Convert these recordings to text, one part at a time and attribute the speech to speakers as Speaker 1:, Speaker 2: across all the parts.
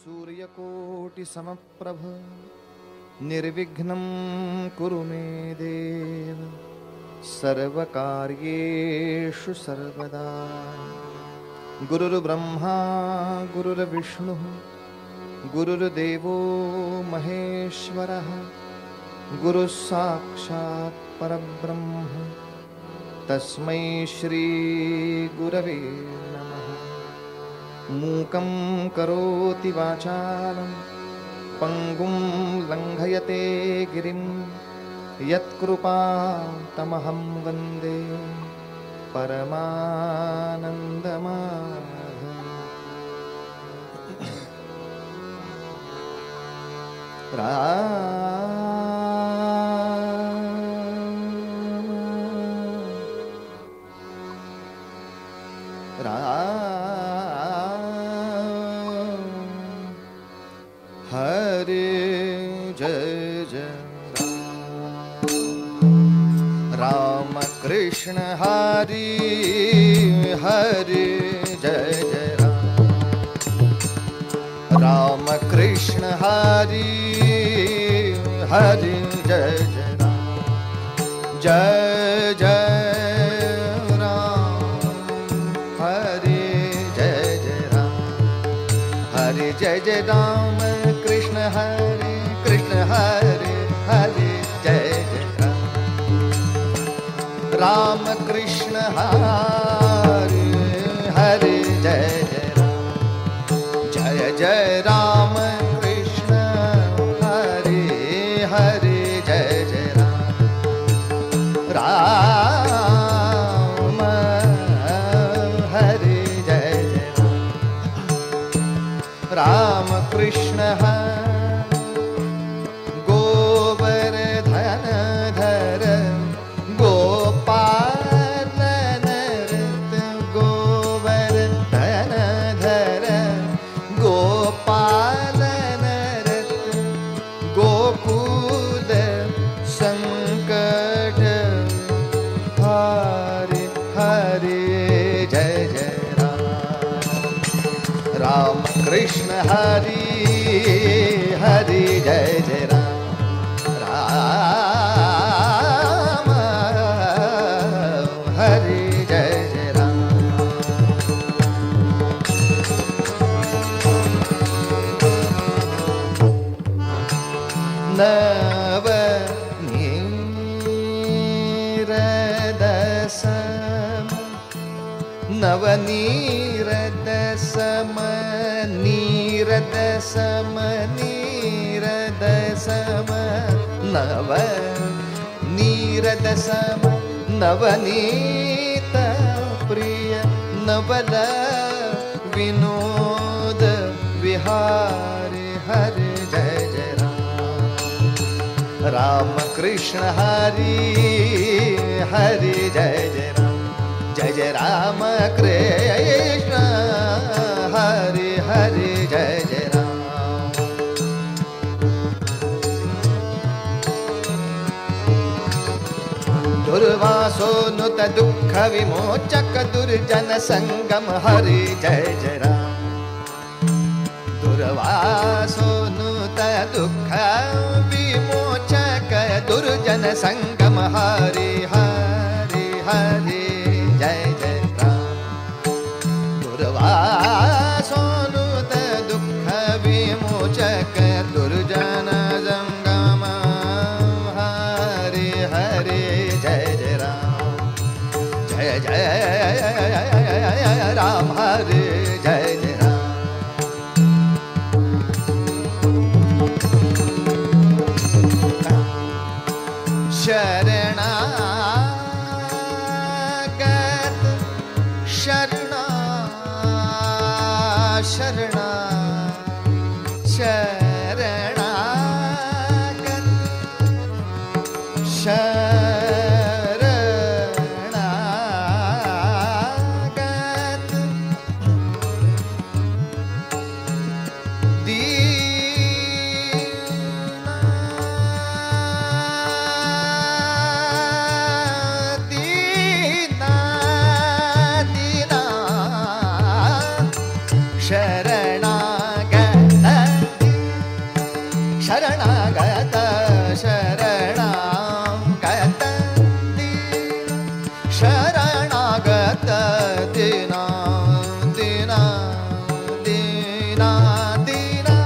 Speaker 1: सूर्यकोटिसमप्रभ निर्विघ्नं कुरु मे देव सर्वकार्येषु सर्वदा। गुरुर्ब्रह्मा गुरुर्विष्णुः गुरुर्देवो महेश्वरः गुरुः साक्षात् परब्रह्म तस्मै श्री गुरवे नमः। मूकं करोति वाचालं पंगुं लंघयते गिरिं यत्कृपातमहं वन्दे परमानन्दमाधवम्। हरे जय जय राम कृष्ण हरि हरे जय जय राम कृष्ण हरि हरे जय जय जय जय राम हरे जय जय हरे जय जय राम कृष्ण हरे हरे जय जय राम कृष्ण हरे हरे जय जय जय राम कृष्ण हरे हरे जय जय राम हरे जय जय राम कृष्ण हरे कृष्ण हरि हरि जय जय राम हरि जय जय राम। नवनीरदसम नीरदसम नवनीरदसम नवनीत प्रिय नवल विनोद विहारी हरे जय जय राम कृष्ण हरि हरि जय जय जय राम कृष्ण हरि हरि जय जय राम। दुर्वासो नुत दुख विमोचक दुर्जन संगम हरि जय जय राम। दुर्वासो नुत दुख विमोचक दुर्जन संगम हरि हरि हरि जय जय राम। दुर्वासोनुत दुख विमोचक दुर्जन संगम हरि हरि जय जय राम। जय जय राम हरि जय जय राम। शरणा शरणा शरणा शरणागत शरणागत शरणागत दीना दीना दीना दीना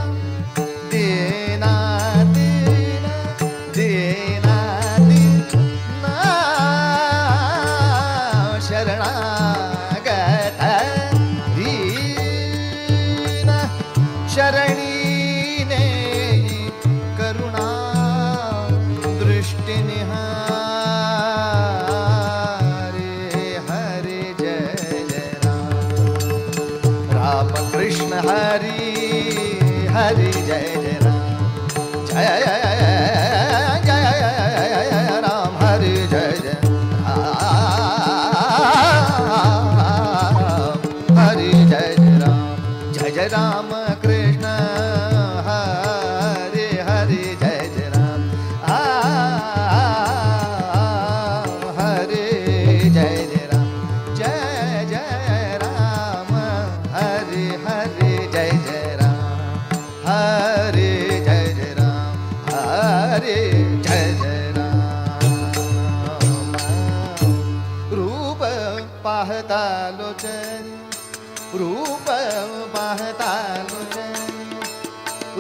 Speaker 1: दीना दीना दीना दीना शरणागत दीना शरणी करुणा दृष्टि निहारे हरे जय जय राम कृष्ण हरि हरि जय जय राम जय जय राम हरि जय जय हरि जय जय राम कृष्ण हरि हरि जय जय राम हरि जय जय राम हरि हरि जय जय राम हरि जय जय राम हरि जय जय राम रूप पाहता लोचन रूप पाहता लोचन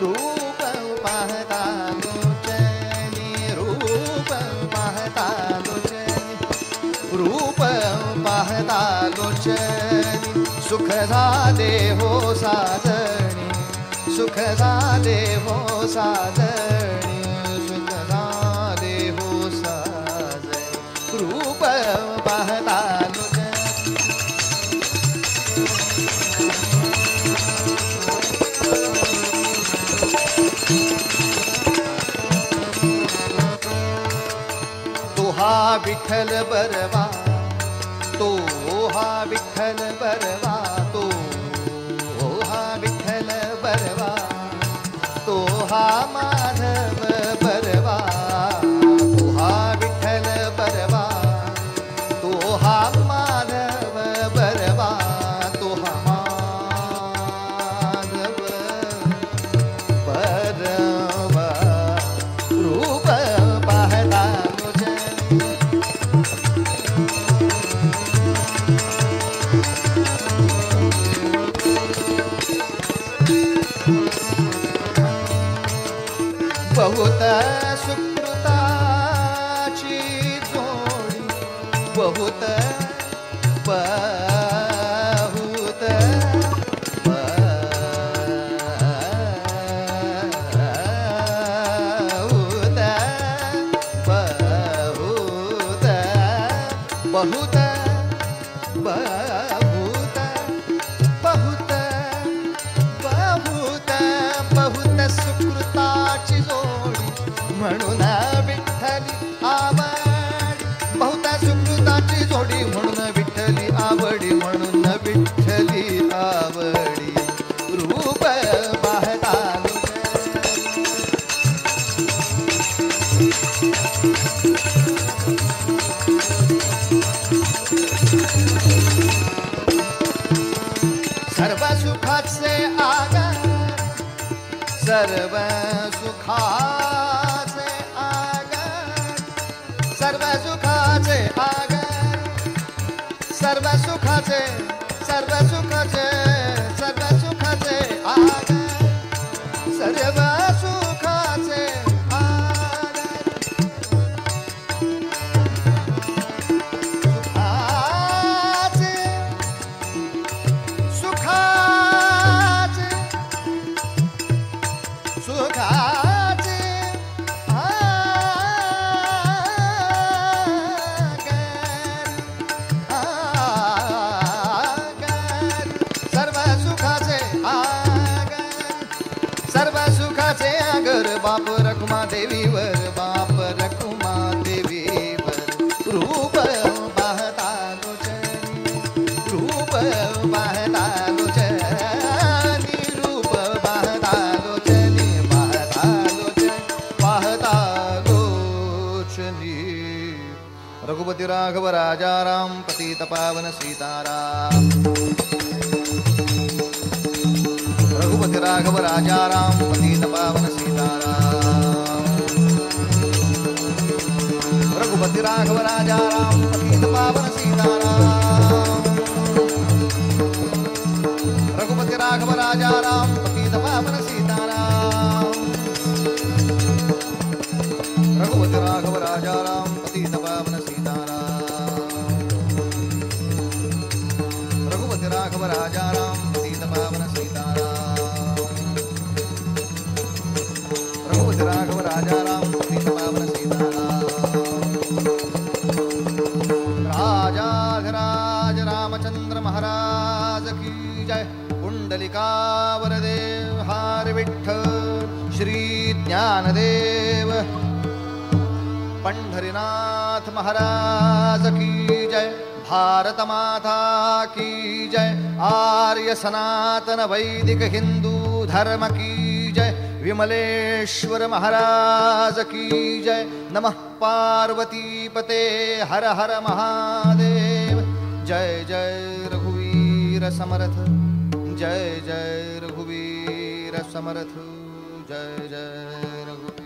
Speaker 1: रूप पाहता लोचनी रूप पाहता लोचनी रूप पाहता लोचनी सुख झाले हो साजणी सुख झाले हो साजणी सुख झाले हो साजणी रूप पाहता लोचनी हा विठ्ठल बरवा तो हा विठ्ठल बरवा तो हा विठ्ठल बरवा तो हा माधव बरवा तो हा विठ्ठल बरवा तो हा माधव बरवा तो हा माधव बरवा रूप पाहता बहुत सुकृताची जोडी बहुत बहुत बहुत बहुत बहुत बहुत बहुत सुकृताची जोडी म्हणून विठ्ठली आवडी बहुत सुकृताची जोडी म्हणून विठ्ठली आवडी म्हणून विठ्ठली आवडी रूप पाहता सर्व सुखाचे आगर सर्व सुखाचे आगर सर्व सुखाचे आगर सर्व सुखाचे सर्व सुखाचे सर्व सुखाचे आगर सर्व सुखाचे आगर सुखाचे सुखाचे सुखाचे सर्व सुखाचे सर्व सुखाचे आगर बाप रखुमा देवीवर बाप रखुमा देवीवर रूप पाहता लोचनी रूप पाहता लोचनी रूप पाहता लोचनी पाहता लोचनी पाहता लोचनी रघुपति राघव राजा राम पतित पावन सीताराम रघुपति राघव राजा राम पतित पावन सीताराम रघुपति राघव राजा राम पतित पावन सीताराम रघुपति राघव राजा राम पतित पावन सीताराम रघुपति राघव राजा राम पतित पावन सीताराम रघुपति राघव राजा राम पतित पावन सीताराम रघुपति राघव राजा राम पतित पावन सीताराम राजाधिराज रामचंद्र महाराज की जय कुंडलिकावरदे हरि विठ्ठल श्री ज्ञानदेव पंढरीनाथ महाराज की जय भारत माता की जय आर्य सनातन वैदिक हिंदू धर्म की जय विमलेश्वर महाराज की जय नमः पार्वती पते हर हर महादेव जय जय रघुवीर समर्थ जय जय रघुवीर समर्थ जय जय रघुवीर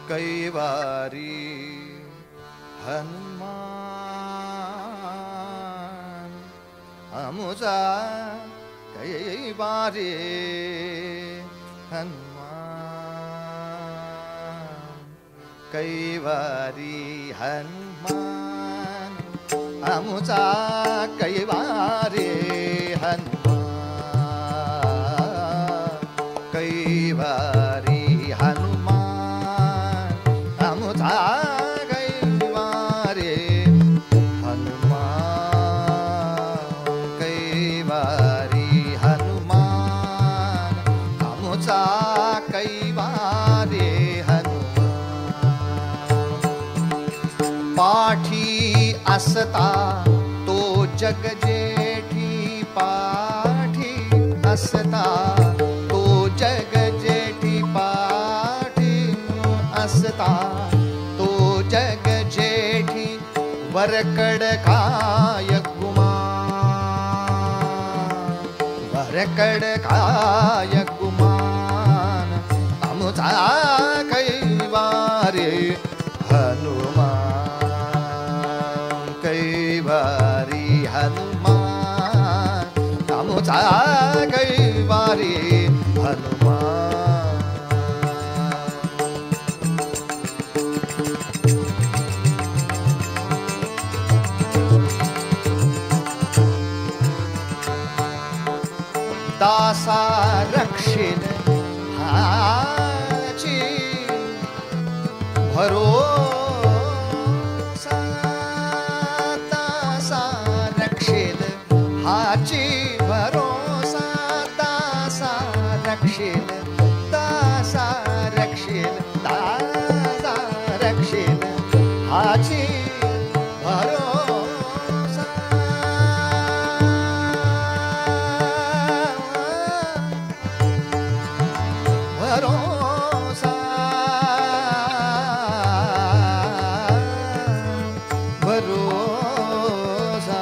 Speaker 1: कई बारी हनुमान अमुजा कई बारी हनुमान कई बारी हनुमान अमुजा कई बारी हनुमान कई बारी हनुमान अमुजा कई बारी हनुमान कई बारी हनुमान अमुजा कई बारी पाठी असता तो जग जेठी पाठी असता तो जग जेठी पाठी असता तो जग जेठी वरकड काय गुमान वरकड काय गुमान अमुचा कैवारे हनुमान कैवारी हनुमान अमुचा कैवारी हनुमान दासा रक्षिण हाची भरोसा दासा रक्षिण हाची भरोसा दासा रक्षिण दासा रक्षिण दासा रक्षिण हाची भरोसा भरोसा भरोसा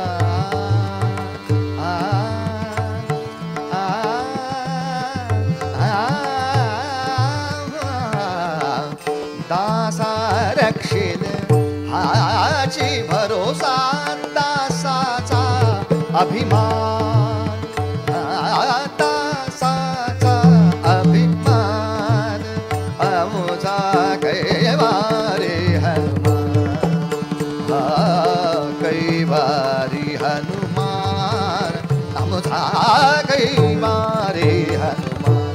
Speaker 1: दासा रक्षिण हाची भरोसा दासाचा अभिमान दासाचा अभिमान अमुजा कैवारे हनुमान कैवारी हनुमान अमुजा कैवारे हनुमान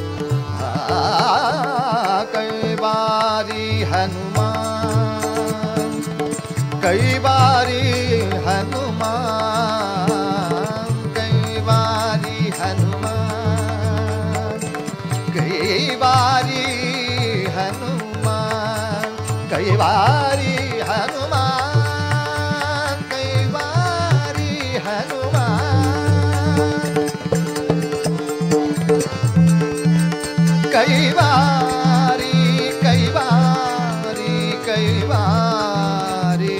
Speaker 1: कैवारी हनुमान कैवारी हनुमान कैवारी हनुमान कैवारी कैवारी कैवारी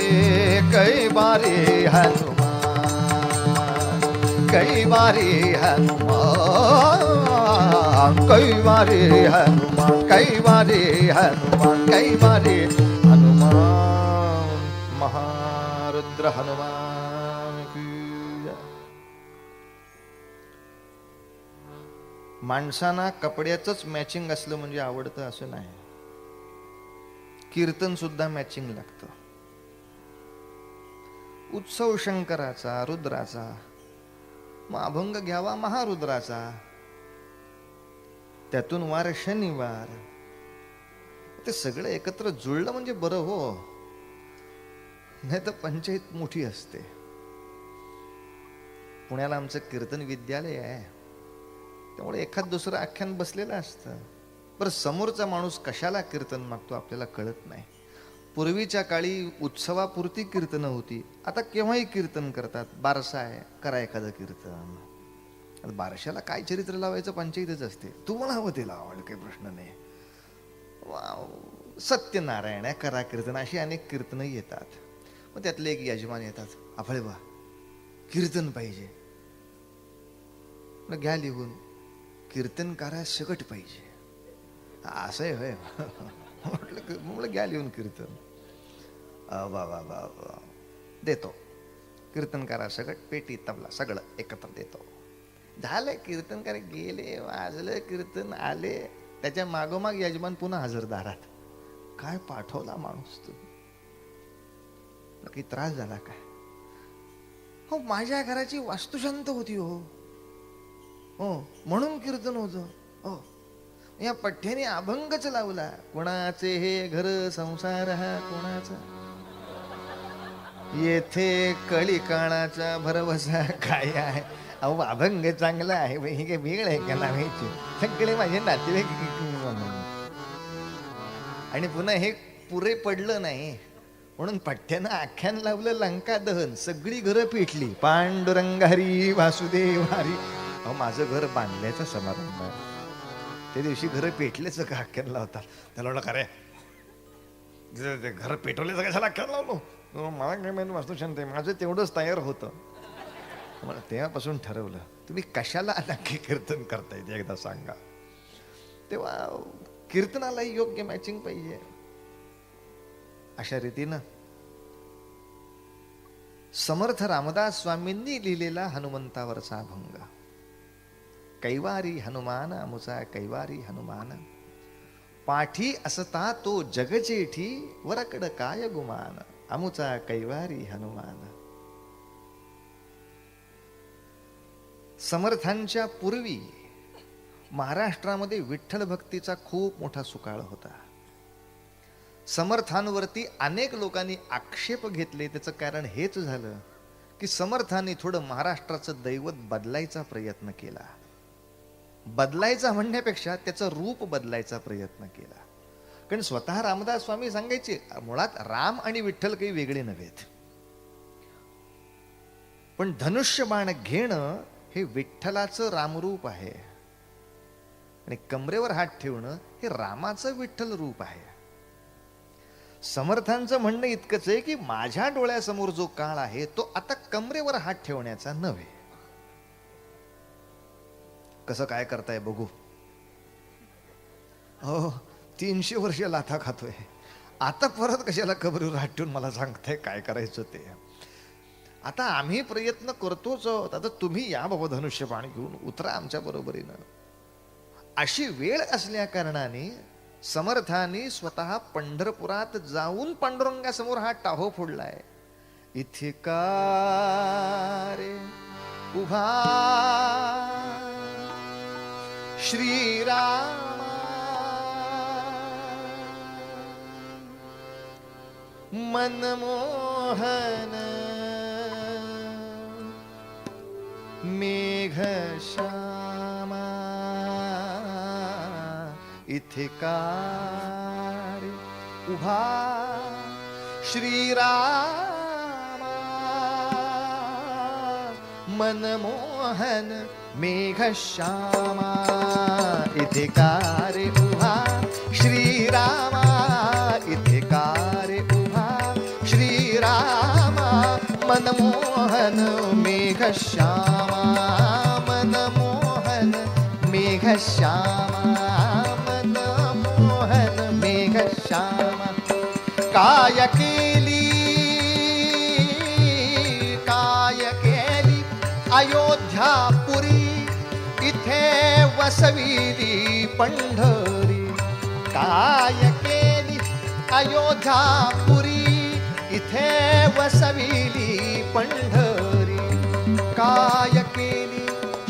Speaker 1: कैवारी हनुमान कैवारी हनुमान कैवारी हनुमान कैवारी हनुमान कैवारी हनुमान महारुद्र हनुमान की जय. माणसांना कपड्याचंच मॅचिंग असलं म्हणजे आवडतं असं नाही. कीर्तन सुद्धा मॅचिंग लागतं. उत्सव शंकराचा रुद्राचा, मग अभंग घ्यावा महारुद्राचा, त्यातून वार शनिवार, ते सगळं एकत्र जुळलं म्हणजे बरं हो, नाही तर पंचायत मोठी असते. पुण्याला आमचं कीर्तन विद्यालय आहे, त्यामुळे एखाद दुसरं आख्यान बसलेलं असतं. बरं, समोरचा माणूस कशाला कीर्तन मागतो आपल्याला कळत नाही. पूर्वीच्या काळी उत्सवापुरती कीर्तनं होती, आता केव्हाही कीर्तन करतात. बारसा आहे, करा एखादं कीर्तन. बारशाला काय चरित्र लावायचं पंचायतच असते, तुम्हाला हवं ते लावायला काही प्रश्न नाही. सत्यनारायण आहे, करा कीर्तन, अशी अनेक कीर्तनं येतात. मग त्यातले एक यजमान येतात, आफळे बा कीर्तन पाहिजे, घ्या लिहून, कीर्तन करा सकट पाहिजे. असं आहे होय. म्हटलं घ्या लिहून कीर्तन. बाबा बाबा देतो, कीर्तन करा सकट, पेटी तबला सगळं एकत्र देतो. झालं कीर्तन करा, गेले, वाजलं कीर्तन, आले, त्याच्या मागोमाग यजमान पुन्हा हजर दारात. काय पाठवला माणूस तू, काही त्रास झाला काय? हो, माझ्या घराची वास्तुशांत होती हो, हो म्हणून कीर्तन होतं. हो, या पठ्याने अभंगच लावला. कोणाचे हे घर संसार हा कोणाचा, येथे कळीकाळाचा भरवसा काय आहे. अहो, अभंग चांगला आहे, हे काही वेगळं आहे का लावायची? सगळे माझे नातेवाईक. आणि पुन्हा हे पुरे पडलं नाही म्हणून पठ्यानं आख्यान लावलं लंका दहन, सगळी घरं पेटली. पांडुरंग हरी वासुदेव हरी. अहो, माझं घर बांधल्याचा समारंभ आहे, त्या दिवशी घरं पेटल्याचं का आख्यान लावतात? त्याला म्हणलं, खरे घर पेटवल्याचं कशाला आख्यान लावलो? मला काय माहिती, वास्तुशांत आहे माझं, तेवढंच तयार होतं. मला तेव्हापासून ठरवलं, तुम्ही कशाला नक्की कीर्तन करताय ते एकदा सांगा. तेव्हा कीर्तनाला योग्य मॅचिंग पाहिजे. अशा रीतीनं समर्थ रामदास स्वामींनी लिहिलेला हनुमंतावरचा अभंग, कैवारी हनुमान अमुचा कैवारी हनुमान, पाठी असता तो जगजेठी, वरकड काय गुमान, अमुचा कैवारी हनुमान. समर्थांच्या पूर्वी महाराष्ट्रामध्ये विठ्ठल भक्तीचा खूप मोठा सुकाळ होता. समर्थांवरती अनेक लोकांनी आक्षेप घेतले. त्याचं कारण हेच झालं की समर्थांनी थोडं महाराष्ट्राचं दैवत बदलायचा प्रयत्न केला. बदलायचा म्हणण्यापेक्षा त्याचं रूप बदलायचा प्रयत्न केला. कारण स्वतः रामदास स्वामी सांगायचे, मुळात राम आणि विठ्ठल काही वेगळे नव्हेत, पण धनुष्यबाण घेणं हे विठ्ठलाचं रामरूप आहे आणि कमरेवर हात ठेवणं हे रामाचं विठ्ठल रूप आहे. समर्थांचं म्हणणं इतकंच आहे की माझ्या डोळ्यासमोर जो काळ आहे तो आता कमरेवर हात ठेवण्याचा नव्हे. कसं काय करताय बघू. हो, 300 वर्ष लाथा खातोय, आता परत कशाला कमरेवर हात ठेवून मला सांगताय काय करायचं ते. आता आम्ही प्रयत्न करतोच आहोत, आता तुम्ही या बाबा धनुष्यबाण घेऊन उतरा आमच्या बरोबरीनं. अशी वेळ असल्या कारणाने समर्थांनी स्वतः पंढरपुरात जाऊन पांडुरंगासमोर हा टाहो फोडलाय. इथे का रे उभा श्रीराम, मनमोहन मेघश्यामा, इथे का रे उभा श्रीराम, मनमोहन मेघश्यामा, इथे का रे उभा श्रीरामा, इथे का रे उभा श्रीरामा, मनमोहन मेघश्यामा, मनमोहन मेघश्यामा, मनमोहन मेघश्यामा. काय केली, काय केली अयोध्यापुरी, इथे वसविली पंढरी. काय केली अयोध्यापुरी, इथे वसविली पंढरी. काय केली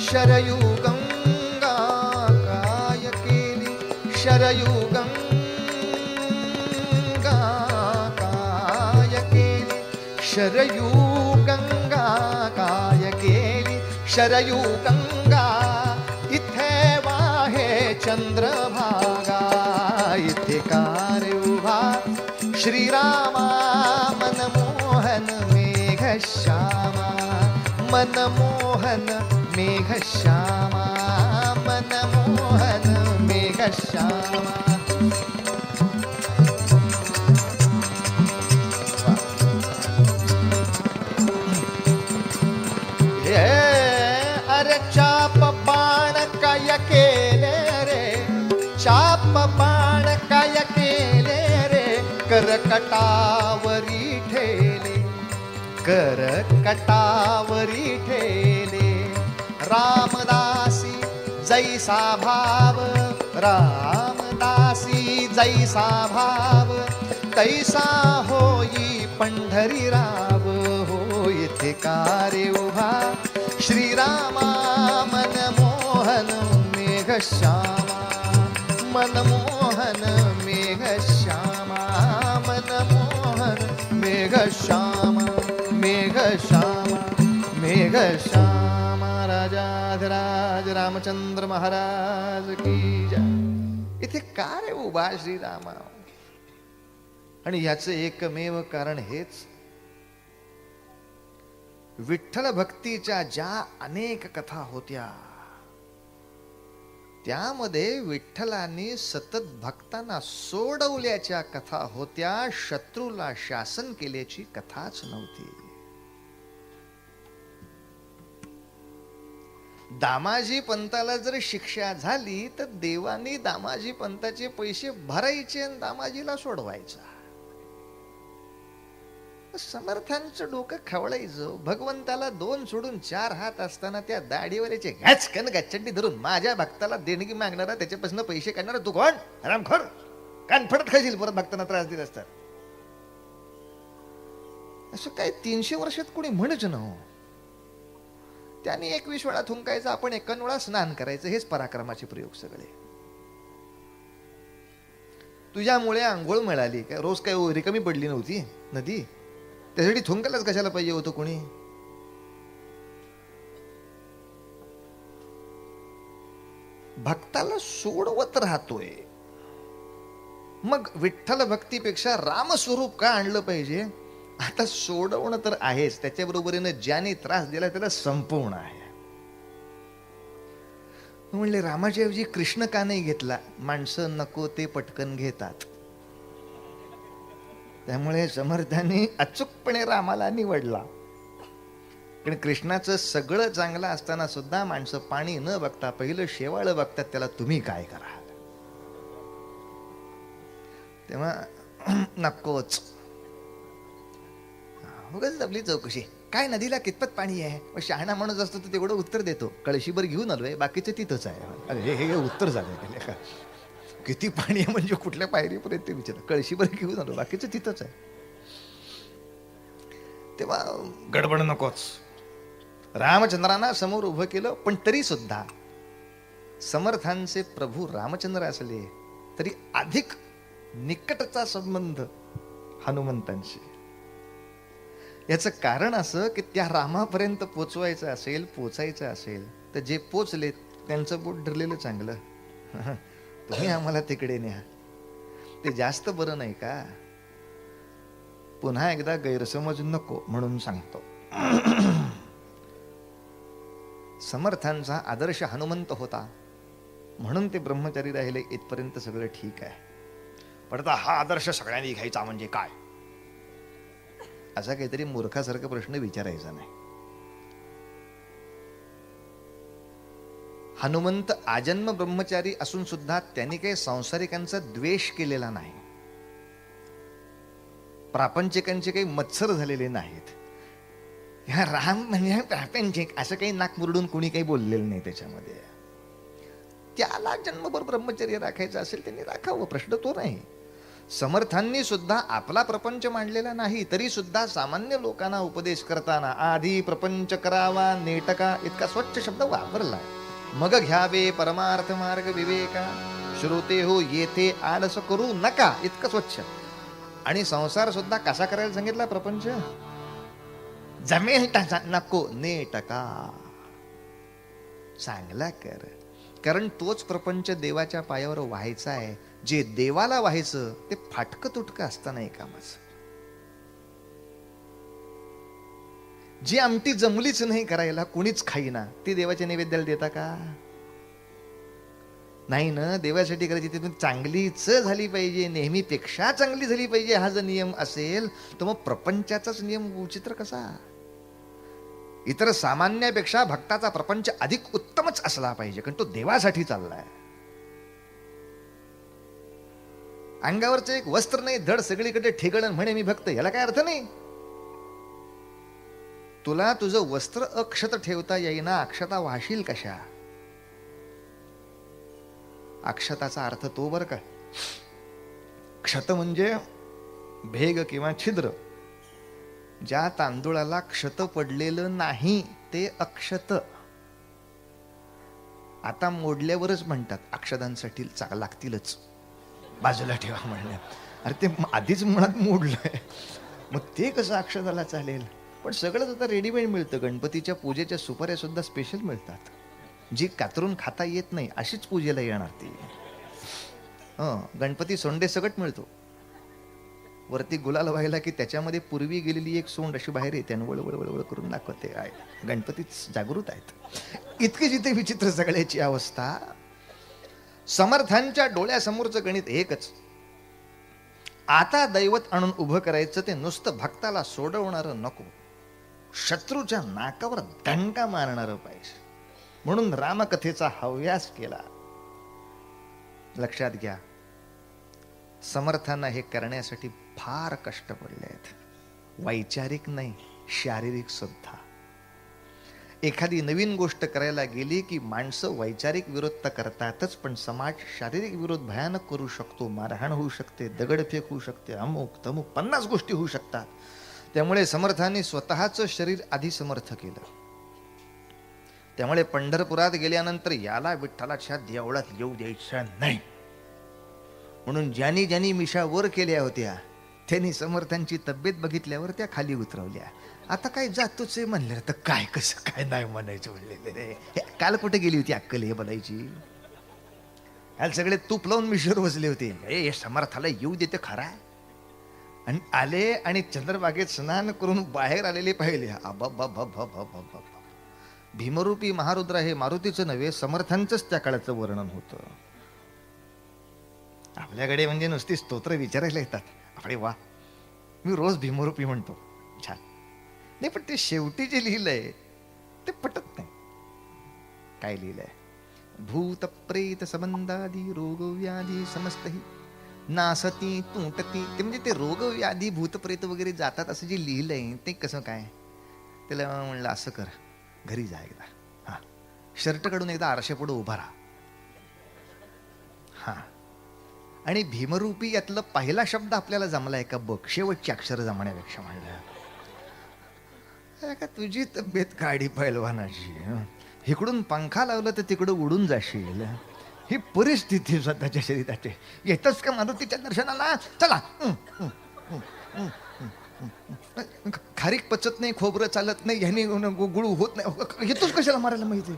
Speaker 1: शरयू गंगा, काय केली शरयू गंगा, काय केली शरयू गंगा, काय केली शरयू गंगा. इथे वाहे चंद्रभागा, इथे का रे उभा श्रीरामा, मनमोहन मेघश्यामा, मनमोहन मेघश्यामा, मनमोहन मेघश्यामा. अरे चाप बाण काय केले रे, चाप बाण काय केले रे, करकटावरी ठेले, करकटावरी ठेले. रामदासी जैसा भाव, रामदासी जैसा भाव, तैसा होई पंढरी राव. हो इथे का रे उभा श्रीरामा, मनमोहन मेघश्यामा, मनमोहन मेघश्यामा, मनमोहन मेघश्यामा, मेघश्यामा, मेघश्यामा. राजाधिराज रामचंद्र महाराज की जय. इथे का रे उभा श्रीरामा? आणि याचं एकमेव कारण हेच, विठ्ठल भक्तीच्या ज्या अनेक कथा होत्या, त्यामध्ये विठ्ठलांनी सतत भक्तांना सोडवल्याच्या कथा होत्या, शत्रूला शासन केल्याची कथाच नव्हती. दामाजी पंताला जर शिक्षा झाली तर देवानी दामाजी पंताचे पैसे भरायचे आणि दामाजीला सोडवायचा. समर्थांचं डोकं खवळायचं. भगवंताला 2 सोडून 4 हात असताना त्या दाढीवरचे घाचकन गच्चंडी धरून माझ्या भक्ताला देणगी मागणारा, त्याच्यापासून पैसे काढणारा तू कोण? रामखोर, कान फडत खाशील परत भक्तांना त्रास दिला असतात. असं काय 300 वर्षात कोणी म्हणच न हो. त्याने 21 वेळा थुंकायचं, आपण 51 वेळा स्नान करायचं. हेच पराक्रमाचे प्रयोग सगळे. तुझ्यामुळे आंघोळ मिळाली काय? रोज काय रिकामी पडली नव्हती नदी? त्यासाठी थुंकायलाच कशाला पाहिजे होतं कोणी? भक्ताला सोडवत राहतोय. मग विठ्ठल भक्तीपेक्षा रामस्वरूप का आणलं पाहिजे? आता सोडवणं तर आहेच, त्याच्याबरोबरीनं ज्याने त्रास दिला त्याला संपवणं आहे. म्हणले रामाच्या ऐवजी कृष्ण का नाही घेतला? माणसं नको ते पटकन घेतात. त्यामुळे समर्थांनी अचूकपणे रामाला निवडला. पण कृष्णाचं सगळं चांगलं असताना सुद्धा माणसं पाणी न बघता पहिलं शेवाळं बघतात, त्याला तुम्ही काय कराल? तेव्हा नकोच. उगाच आपली चौकशी, काय नदीला कितपत पाणी आहे? शहाणा माणूस असतो तर तेवढं उत्तर देतो, कळशीभर घेऊन आलोय, बाकीचं तिथंच आहे. अरे हे उत्तर झालं का? किती पाणी आहे म्हणजे कुठल्या पायरीपर्यंत ते विचार, कळशीभर घेऊन आलो, बाकीचं तिथंच आहे. तेव्हा गडबड नकोच. रामचंद्रांना समोर उभं केलं, पण तरी सुद्धा समर्थांचे प्रभू रामचंद्र असले तरी अधिक निकटचा संबंध हनुमंतांशी. याचं कारण असं की त्या रामापर्यंत पोचायचं असेल तर जे पोचले त्यांचं बोट धरलेलं चांगलं. तुम्ही आम्हाला तिकडे न्या, ते जास्त बरं नाही का? पुन्हा एकदा गैरसमज नको म्हणून सांगतो. समर्थांचा आदर्श हनुमंत होता. म्हणून ते ब्रह्मचारी राहिले इथपर्यंत सगळं ठीक आहे. पण आता हा आदर्श सगळ्यांनी घ्यायचा म्हणजे काय, असा काहीतरी मूर्खासारखा प्रश्न विचारायचा नाही. हनुमंत आजन्म ब्रह्मचारी असून सुद्धा त्यांनी काही संसारिकांचा द्वेष केलेला नाही, प्रापंचिकांचे काही मत्सर झालेले नाहीत. ह्या राम म्हणजे प्रापंचिक असं काही नाक मुरडून कोणी काही बोललेलं नाही त्याच्यामध्ये. त्याला जन्मभर ब्रह्मचर्य राखायचं असेल त्यांनी राखावं, प्रश्न तो नाही. समर्थांनी सुद्धा आपला प्रपंच मांडलेला नाही, तरी सुद्धा सामान्य लोकांना उपदेश करताना आधी प्रपंच करावा नेटका इतका स्वच्छ शब्द वापरला. मग घ्यावे परमार्थ मार्ग विवेका, श्रोते हो येथे आळस करू नका, इतकं स्वच्छ. आणि संसार सुद्धा कसा करायला सांगितला, प्रपंच जमेल तसा नको, नेटका चांगला कर. कारण तोच प्रपंच देवाच्या पायावर व्हायचा आहे. जे देवाला व्हायचं ते फाटकं तुटकं असता नाही कामाचं. जी आमटी जमलीच नाही करायला, कोणीच खाईना, ती देवाच्या नैवेद्याला देता का नाही ना. देवासाठी करायची ती चांगलीच झाली पाहिजे, नेहमीपेक्षा चांगली झाली पाहिजे. हा जर नियम असेल तर मग प्रपंचाचाच नियम विचित्र कसा. इतर सामान्यापेक्षा भक्ताचा प्रपंच अधिक उत्तमच असला पाहिजे, कारण तो देवासाठी चाललाय. अंगावरचं एक वस्त्र नाही, धड सगळीकडे ठेगण म्हणे मी भक्त, याला काय अर्थ नाही. तुला तुझं वस्त्र अक्षत ठेवता येईना, अक्षता वाशील कशा. अक्षताचा अर्थ तो बर का, क्षत म्हणजे भेग किंवा छिद्र. ज्या तांदूळाला क्षत पडलेलं नाही ते अक्षत. आता मोडल्यावरच म्हणतात अक्षदांसाठी लागतीलच, बाजूला ठेवा म्हणलं. अरे ते आधीच मुळात मोडलंय, मग ते कसं अक्षदाला चालेल. पण सगळंच आता रेडीमेड मिळतं. गणपतीच्या पूजेच्या सुपाऱ्या सुद्धा स्पेशल मिळतात, जी कातरून खाता येत नाही अशीच पूजेला येणार ती. गणपती सोंडे सकट मिळतो. वरती गुलाल व्हायला की त्याच्यामध्ये पूर्वी गेलेली एक सोंड अशी बाहेर येते आणि वळवळ वळवळ करून दाखवते. आहे गणपतीच जागृत आहेत. इतकी जिथे विचित्र सगळ्याची अवस्था. समर्थांच्या डोळ्यासमोरचं गणित एकच, आता दैवत आणून उभं करायचं, ते नुसतं भक्ताला सोडवणारं नको, शत्रूच्या नाकावर दणका मारणारं पाहिजे. म्हणून रामकथेचा हव्यास केला. लक्षात घ्या, समर्थांना हे करण्यासाठी फार कष्ट पडले आहेत. वैचारिक नाही, शारीरिक सुद्धा. एखादी नवीन गोष्ट करायला गेली की माणसं वैचारिक विरोध तर करतातच, पण समाज शारीरिक विरोध भयानक करू शकतो. मारहाण होऊ शकते, दगडफेक होऊ शकते, अमुक तमुक 50 गोष्टी होऊ शकतात. त्यामुळे समर्थांनी स्वतःचं शरीर आधी समर्थ केलं. त्यामुळे पंढरपुरात गेल्यानंतर याला विठ्ठलाच्या देवळात येऊ द्यायचं नाही म्हणून ज्यांनी ज्यांनी मिशा वर केल्या होत्या त्यांनी समर्थांची तब्येत बघितल्यावर त्या खाली उतरवल्या. आता काय जातोच आहे म्हणलं तर काय कसं काय नाही म्हणायचं म्हणलेले रे. काल कुठे गेली होती अक्कल हे बोलायची. काल सगळे तूप लावून मिशीवर बसले होते. हे समर्थाला येऊ देते खरा. आणि आले आणि चंद्रबागेत स्नान करून बाहेर आलेले पाहिले. भीमरूपी महारुद्र हे मारुतीचं नव्हे, समर्थांचंच त्या काळाचं वर्णन होतं. आपल्याकडे म्हणजे नुसती स्तोत्र विचारायला येतात. अरे वा, मी रोज भीमरूपी म्हणतो, छान. नाही पण ते शेवटी जे लिहिलंय ते पटत नाही. काय लिहिलंय? भूत प्रेत संबंधादी रोग व्याधी समस्तही नासती तुटती. ते म्हणजे ते रोग व्याधी भूतप्रेत वगैरे जातात असं जे लिहिलंय ते कसं काय. त्याला म्हणलं असं कर, घरी जा एकदा, हा शर्ट काढून एकदा आरशापुढे उभा राहा, हा आणि भीमरूपी यातलं पहिला शब्द आपल्याला जमलाय का बघ, शेवटची अक्षर जमण्यापेक्षा. म्हणलं का तुझी तब्येत काढी पैलवानाची, इकडून पंखा लावला तर तिकडं उडून जाशील, ही परिस्थिती स्वतःच्या शरीराची. येतच का मारुतीच्या दर्शनाला? चला. खारीक पचत नाही, खोबरं चालत नाही, ह्यानी गुळू होत नाही, येतोच कशाला मारायला माहिती.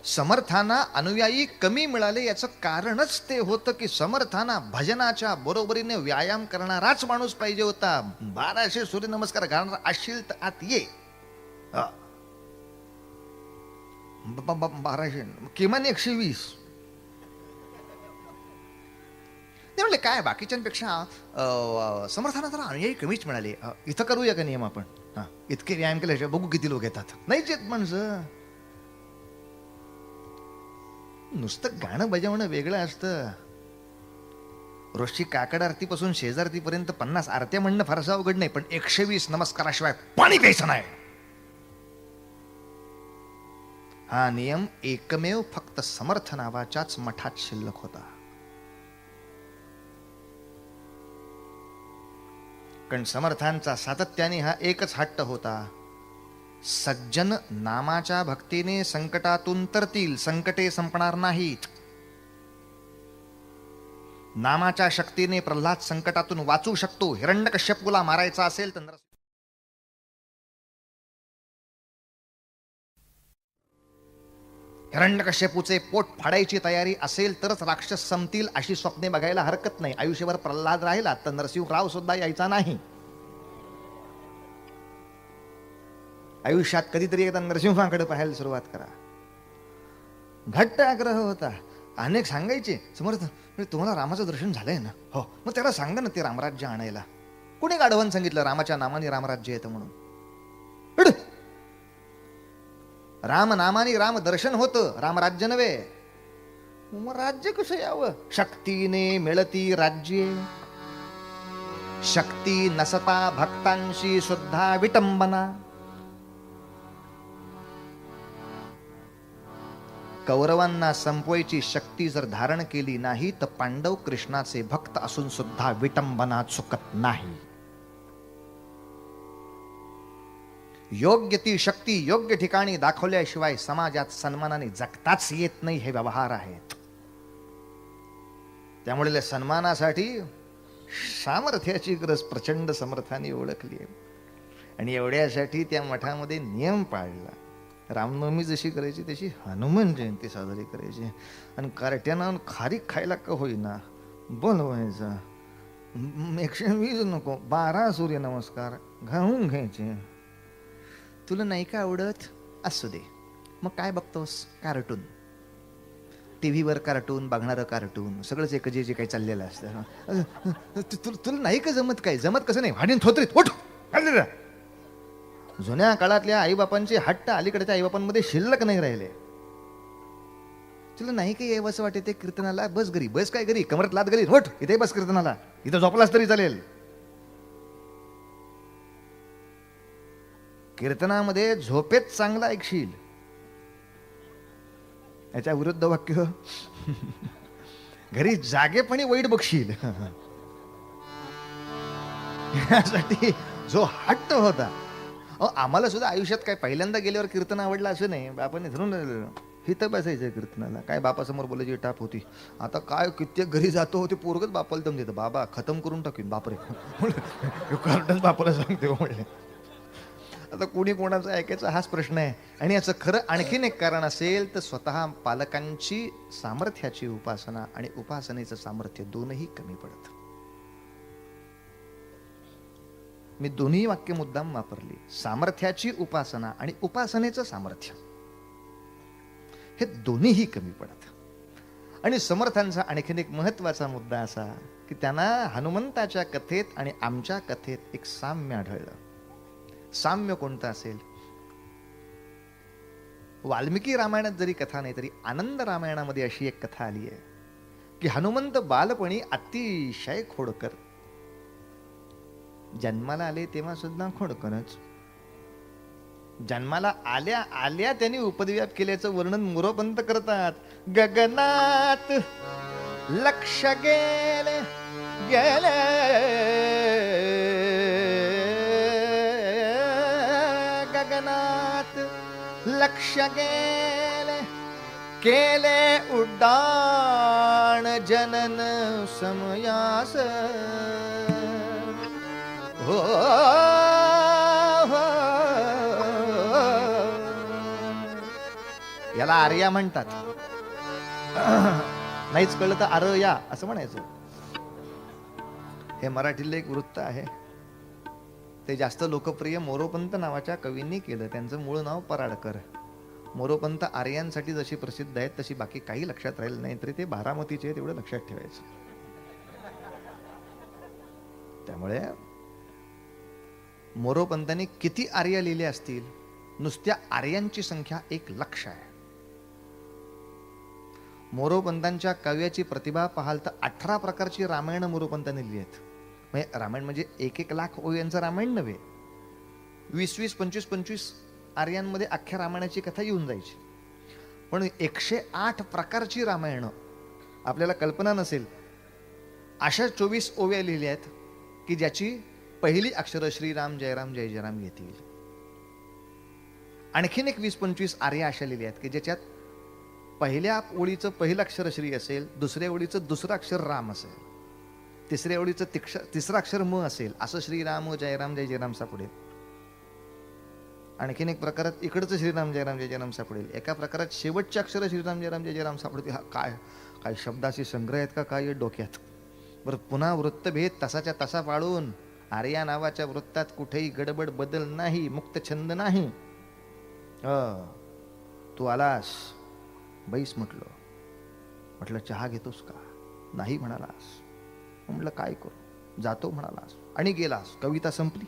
Speaker 1: समर्थांना अनुयायी कमी मिळाले याचं कारणच ते होतं की समर्थांना भजनाच्या बरोबरीने व्यायाम करणाराच माणूस पाहिजे होता. 1200 सूर्यनमस्कार घालणारा असशील तर आत ये. 1200, किमान 120. ते म्हणले काय बाकीच्यांपेक्षा समर्थांना जरा अनुयायी कमीच मिळाले, इथं करूया का नियम आपण, इतके व्यायाम केल्याशिवाय बघू किती लोक येतात. नाहीच येत माणसं. नुसतं गाणं बजावणं वेगळं असतं. रोजची काकड आरतीपासून शेजारतीपर्यंत 50 आरत्या म्हणणं फारसं अवघड नाही, पण 120 नमस्काराशिवाय पाणी प्यायचं नाही. हा नियम एकमेव फक्त समर्थ नावाच्याच मठात शिल्लक होता. कारण समर्थांचा सातत्याने हा एकच हट्ट होता, सज्जन नामाच्या भक्तीने संकटातून तरतील, संकटे संपणार नाहीत. नामाच्या शक्तीने प्रल्हाद संकटातून वाचू शकतो. हिरण्यकश्यपूला मारायचा असेल तर हिरण्यकश्यपूचे पोट फाडायची तयारी असेल तरच राक्षस संपतील अशी स्वप्ने बघायला हरकत नाही. आयुष्यभर प्रल्हाद राहिला तर नरसिंहराव सुद्धा यायचा नाही. आयुष्यात कधीतरी एकदा नरसिंहाकडे पाहायला सुरुवात करा. घट्ट आग्रह होता. अनेक सांगायचे, समर्थ तुम्हाला रामाचं दर्शन झालंय ना? हो. मग त्याला सांगा ना ते रामराज्य आणायला. कुणी गाढवान सांगितलं रामाच्या नामाने रामराज्य येतं म्हणून? राम नामाने राम दर्शन होतं, रामराज्य नव्हे. मग राज्य कसं यावं? शक्तीने मिळती राज्ये, शक्ती नसता भक्तांशी सुद्धा विटंबना. कौरवांना संपवायची शक्ती जर धारण केली नाही तर पांडव कृष्णाचे भक्त असून सुद्धा विटंबना चुकत नाही. योग्य ती शक्ती योग्य ठिकाणी दाखवल्याशिवाय समाजात सन्मानाने जगताच येत नाही. हे व्यवहार आहेत. त्यामुळे सन्मानासाठी सामर्थ्याची गरज प्रचंड समर्थाने ओळखली आहे. आणि एवढ्यासाठी त्या मठामध्ये नियम पाळला. रामनवमी जशी करायची तशी हनुमान जयंती साजरी करायची. आणि कार्ट्यानं खारीक खायला का होईना बोलवायचं. 120 नको, 12 सूर्यनमस्कार घालून घ्यायचे. तुला नाही का आवडत? असू दे. मग काय बघतोस? कार्टून. टीव्हीवर कार्टून, बघणारं कार्टून, सगळंच एक जे काही चाललेलं असतं. तुला नाही का जमत? काय जमत कसं नाही? भाडीन थोतरीत उठ. जुन्या काळातल्या आईबापांचे हट्ट अलीकडच्या आईबापांमध्ये शिल्लक नाही राहिले. तुला नाही काही यावंसं वाटते ते कीर्तनाला? बस घरी. बस काय घरी? कमरत लात घरी उठ. इथे बस कीर्तनाला. इथं झोपलास तरी चालेल. कीर्तनामध्ये झोपेत चांगला ऐकशील. याच्या विरुद्ध वाक्य घरी जागेपणी वाईट बघशील. यासाठी जो हट्ट होता. आम्हाला सुद्धा आयुष्यात काय पहिल्यांदा गेल्यावर कीर्तन आवडलं असं नाही. बापाने धरून हिथं बसायचं कीर्तनाला. काय बापासमोर बोलायची टाप होती. आता काय कित्येक घरी जातो ते पोरगच बापाला दम देतं. बाबा खतम करून टाकीन. बापरे कार्टच बापाला सांगते म्हणले. आता कोणी कोणाचं ऐकायचा हाच प्रश्न आहे. आणि याचं खरं आणखीन एक कारण असेल तर स्वतः पालकांची सामर्थ्याची उपासना आणि उपासनेचं सामर्थ्य दोनही कमी पडत. मी दोन्ही वाक्य मुद्दाम वापरली. सामर्थ्याची उपासना आणि उपासनेचं सामर्थ्य हे दोन्हीही कमी पडत. आणि समर्थांचा आणखीन एक महत्वाचा मुद्दा असा की त्यांना हनुमंताच्या कथेत आणि आमच्या कथेत एक साम्य आढळलं. साम्य कोणतं असेल? वाल्मिकी रामायणात जरी कथा नाही तरी आनंद रामायणामध्ये अशी एक कथा आली आहे की हनुमंत बालपणी अतिशय खोडकर. जन्माला आले तेव्हा सुद्धा खोडकरच. जन्माला आल्या आल्या त्यांनी उपद्व्याप केल्याचं वर्णन मोरोपंत करतात. गगनात लक्ष गेले गेले गगनात लक्ष गेले केले उड्डाण जनन समयास. हो याला आर्या म्हणतात. नाहीच कळलं तर आर्या असं म्हणायचं. हे मराठीतलं एक वृत्त आहे. ते जास्त लोकप्रिय मोरोपंत नावाच्या कवींनी केलं. त्यांचं मूळ नाव पराडकर. मोरोपंत आर्यांसाठी जशी प्रसिद्ध आहेत तशी बाकी काही लक्षात राहील नाही, तरी ते बारामतीचे आहेत एवढं लक्षात ठेवायचं. त्यामुळे मोरोपंतांनी किती आर्य लिहिले असतील? नुसत्या आर्यांची संख्या 1,00,000 आहे. मोरोपंतांच्या काव्याची प्रतिभा पाहाल तर 18 प्रकारची रामायण मोरोपंतांनी लिहिली आहेत. म्हणजे रामायण म्हणजे 1-1 लाख ओव्यांचं रामायण नव्हे, 20-20, 25-25 आर्यांमध्ये अख्ख्या रामायणाची कथा येऊन जायची. पण 108 प्रकारची रामायण आपल्याला कल्पना नसेल अशा 24 ओव्या लिहिल्या आहेत की ज्याची पहिली अक्षरं श्रीराम जयराम जय जयराम येतील. आणखीन एक 20-25 आर्या अशा लिहिल्या आहेत की ज्याच्यात पहिल्या ओळीचं पहिलं अक्षर श्री असेल, दुसऱ्या ओळीचं दुसरं अक्षर राम असेल, तिसऱ्या ओळीचं तिसरं अक्षर म असेल, असं श्रीराम जयराम जय जयराम सापडेल. आणखीन एक प्रकारात इकडचं श्रीराम जयराम जय जयराम सापडेल. एका प्रकारात शेवटचे अक्षर श्रीराम जयराम जय जयराम सापडतील. हा काय शब्दाचे संग्रह आहेत का काय डोक्यात. बरं, पुन्हा वृत्तभेद तसाच्या तसा पाळून आर्या नावाच्या वृत्तात कुठेही गडबड बदल नाही, मुक्त छंद नाही. तू आलास, बैस म्हटलं चहा घेतोस का? नाही म्हणालास. म्हटलं काय करू? जातो म्हणालास आणि गेलास. कविता संपली.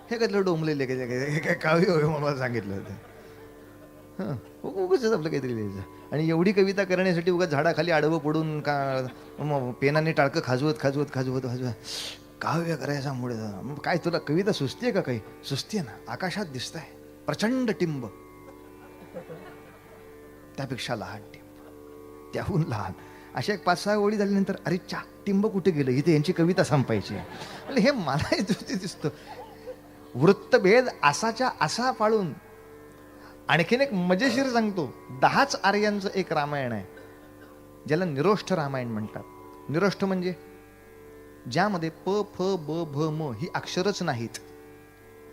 Speaker 1: हे कसलं डोंबलेले काय काव्य होय मला सांगितलं होतं. उगाच आपलं काहीतरी लिहायचं. आणि एवढी कविता करण्यासाठी उगाच झाडाखाली आडवं पडून का पेनाने टाळकं खाजवत काव्य करायचा मुळे. काय तुला कविता सुचते का? काही सुचते ना. आकाशात दिसत आहे प्रचंड टिंब, त्यापेक्षा लहान टिंब, त्याहून लहान. अशा एक 5-6 ओळी झाल्यानंतर अरे टिंब कुठे गेलं? इथे यांची कविता संपायची. हे मला दिसतं. वृत्तभेद असाच्या असा पाळून. आणखीन एक मजेशीर सांगतो. 10च आर्यांचं एक रामायण आहे ज्याला निरोष्ठ रामायण म्हणतात. निरोष्ठ म्हणजे ज्यामध्ये प फ ब भ म ही अक्षरच नाहीत.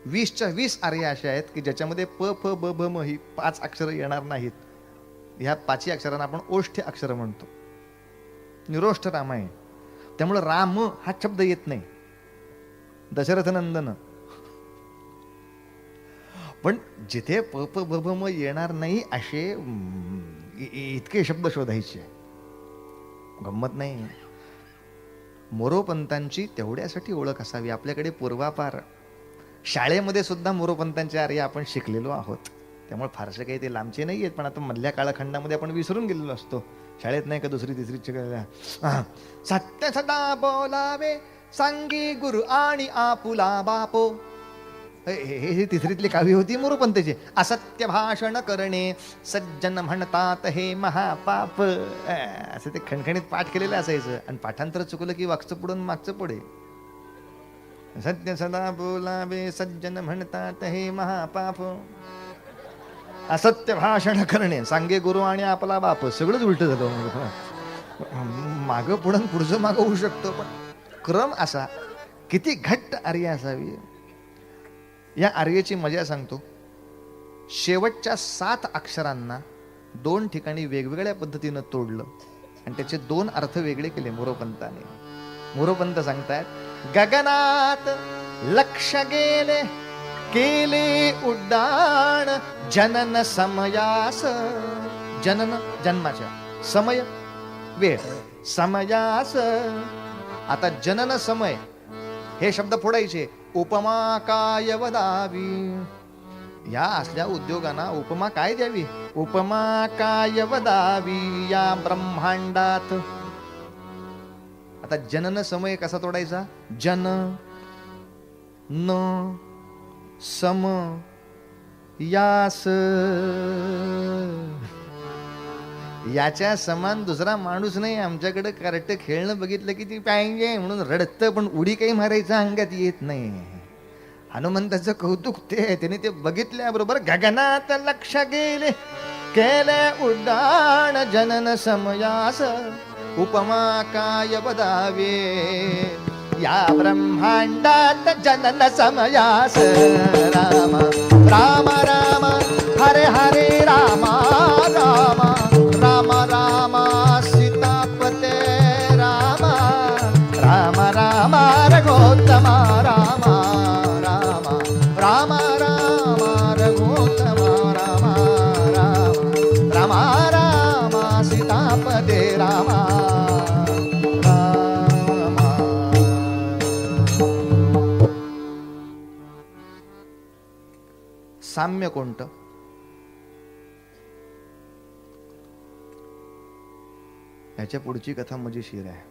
Speaker 1: 20च्या 20 आर्या अशा आहेत की ज्याच्यामध्ये प फ ब भ म ही 5 अक्षरं येणार नाहीत. ह्या 5ही अक्षरांना आपण ओष्ठ्य अक्षर म्हणतो. निरोष्ठ रामायण. त्यामुळे राम हा शब्द येत नाही. दशरथ नंदन. पण जिथे प प ब भ म येणार नाही असे इतके शब्द शोधायचे. गंमत नाही. मोरोपंतांची तेवढ्यासाठी ओळख असावी. आपल्याकडे पूर्वापार शाळेमध्ये सुद्धा मोरोपंतांचे आर्य आपण शिकलेलो आहोत. त्यामुळे फारसे काही ते लांबचे नाही आहेत. पण आता मधल्या कालखंडामध्ये आपण विसरून गेलेलो असतो. शाळेत नाही का 2री-3री सत्य सदा बोलावे सांगी गुरु आणि आपुला बापो. हे 3रीतली काव्य होती मोरोपंताची. असत्य भाषण करणे सज्जन म्हणतात हे महापाप. असं ते खणखणीत पाठ केलेलं असायचं. आणि पाठांतर चुकलं की वागचं पुढून मागचं पुढे. सत्य सदा बोलावे सज्जन म्हणतात हे महापाप. असत्य भाषण करणे सांगे गुरु आणि आपला बाप. सगळंच उलट झालं. मागं पुढचं मागं होऊ शकतो, पण क्रम असा. किती घट्ट आर्य असावी. या आर्येची मजा सांगतो. शेवटच्या 7 अक्षरांना 2 ठिकाणी वेगवेगळ्या पद्धतीनं तोडलं आणि त्याचे 2 अर्थ वेगळे केले मोरोपंताने. मोरोपंत सांगतायत गगनात लक्ष गेले केले उड्डाण जनन समयास. जनन जन्माच्या, समय वेळ, समयास. आता जनन समय हे शब्द फोडायचे. उपमा काय वदावी. या असल्या उद्योगांना उपमा काय द्यावी? उपमा काय वदावी या ब्रह्मांडात. आता जनन समय कसा तोडायचा? जन न सम यास. याच्या समान दुसरा माणूस नाही. आमच्याकडे कार्ट खेळणं बघितलं की ती पाहिजे म्हणून रडतं, पण उडी काही मारायचं अंगात येत नाही. हनुमंताचं कौतुक ते. त्याने ते बघितल्याबरोबर गगनात लक्ष गेले केले उड्डाण जनन समयास. उपमा काय बदावे या ब्रह्मांडात जनन समयास. राम राम राम हरे हरे राम राम राम राम सीतापते राम राम राम रघोत्तम राम राम राम राम रघोत्तम रामा रामा सीतापदे रामा रामा. साम्य कोणतं? ह्याच्या पुढची कथा मजेशीर आहे.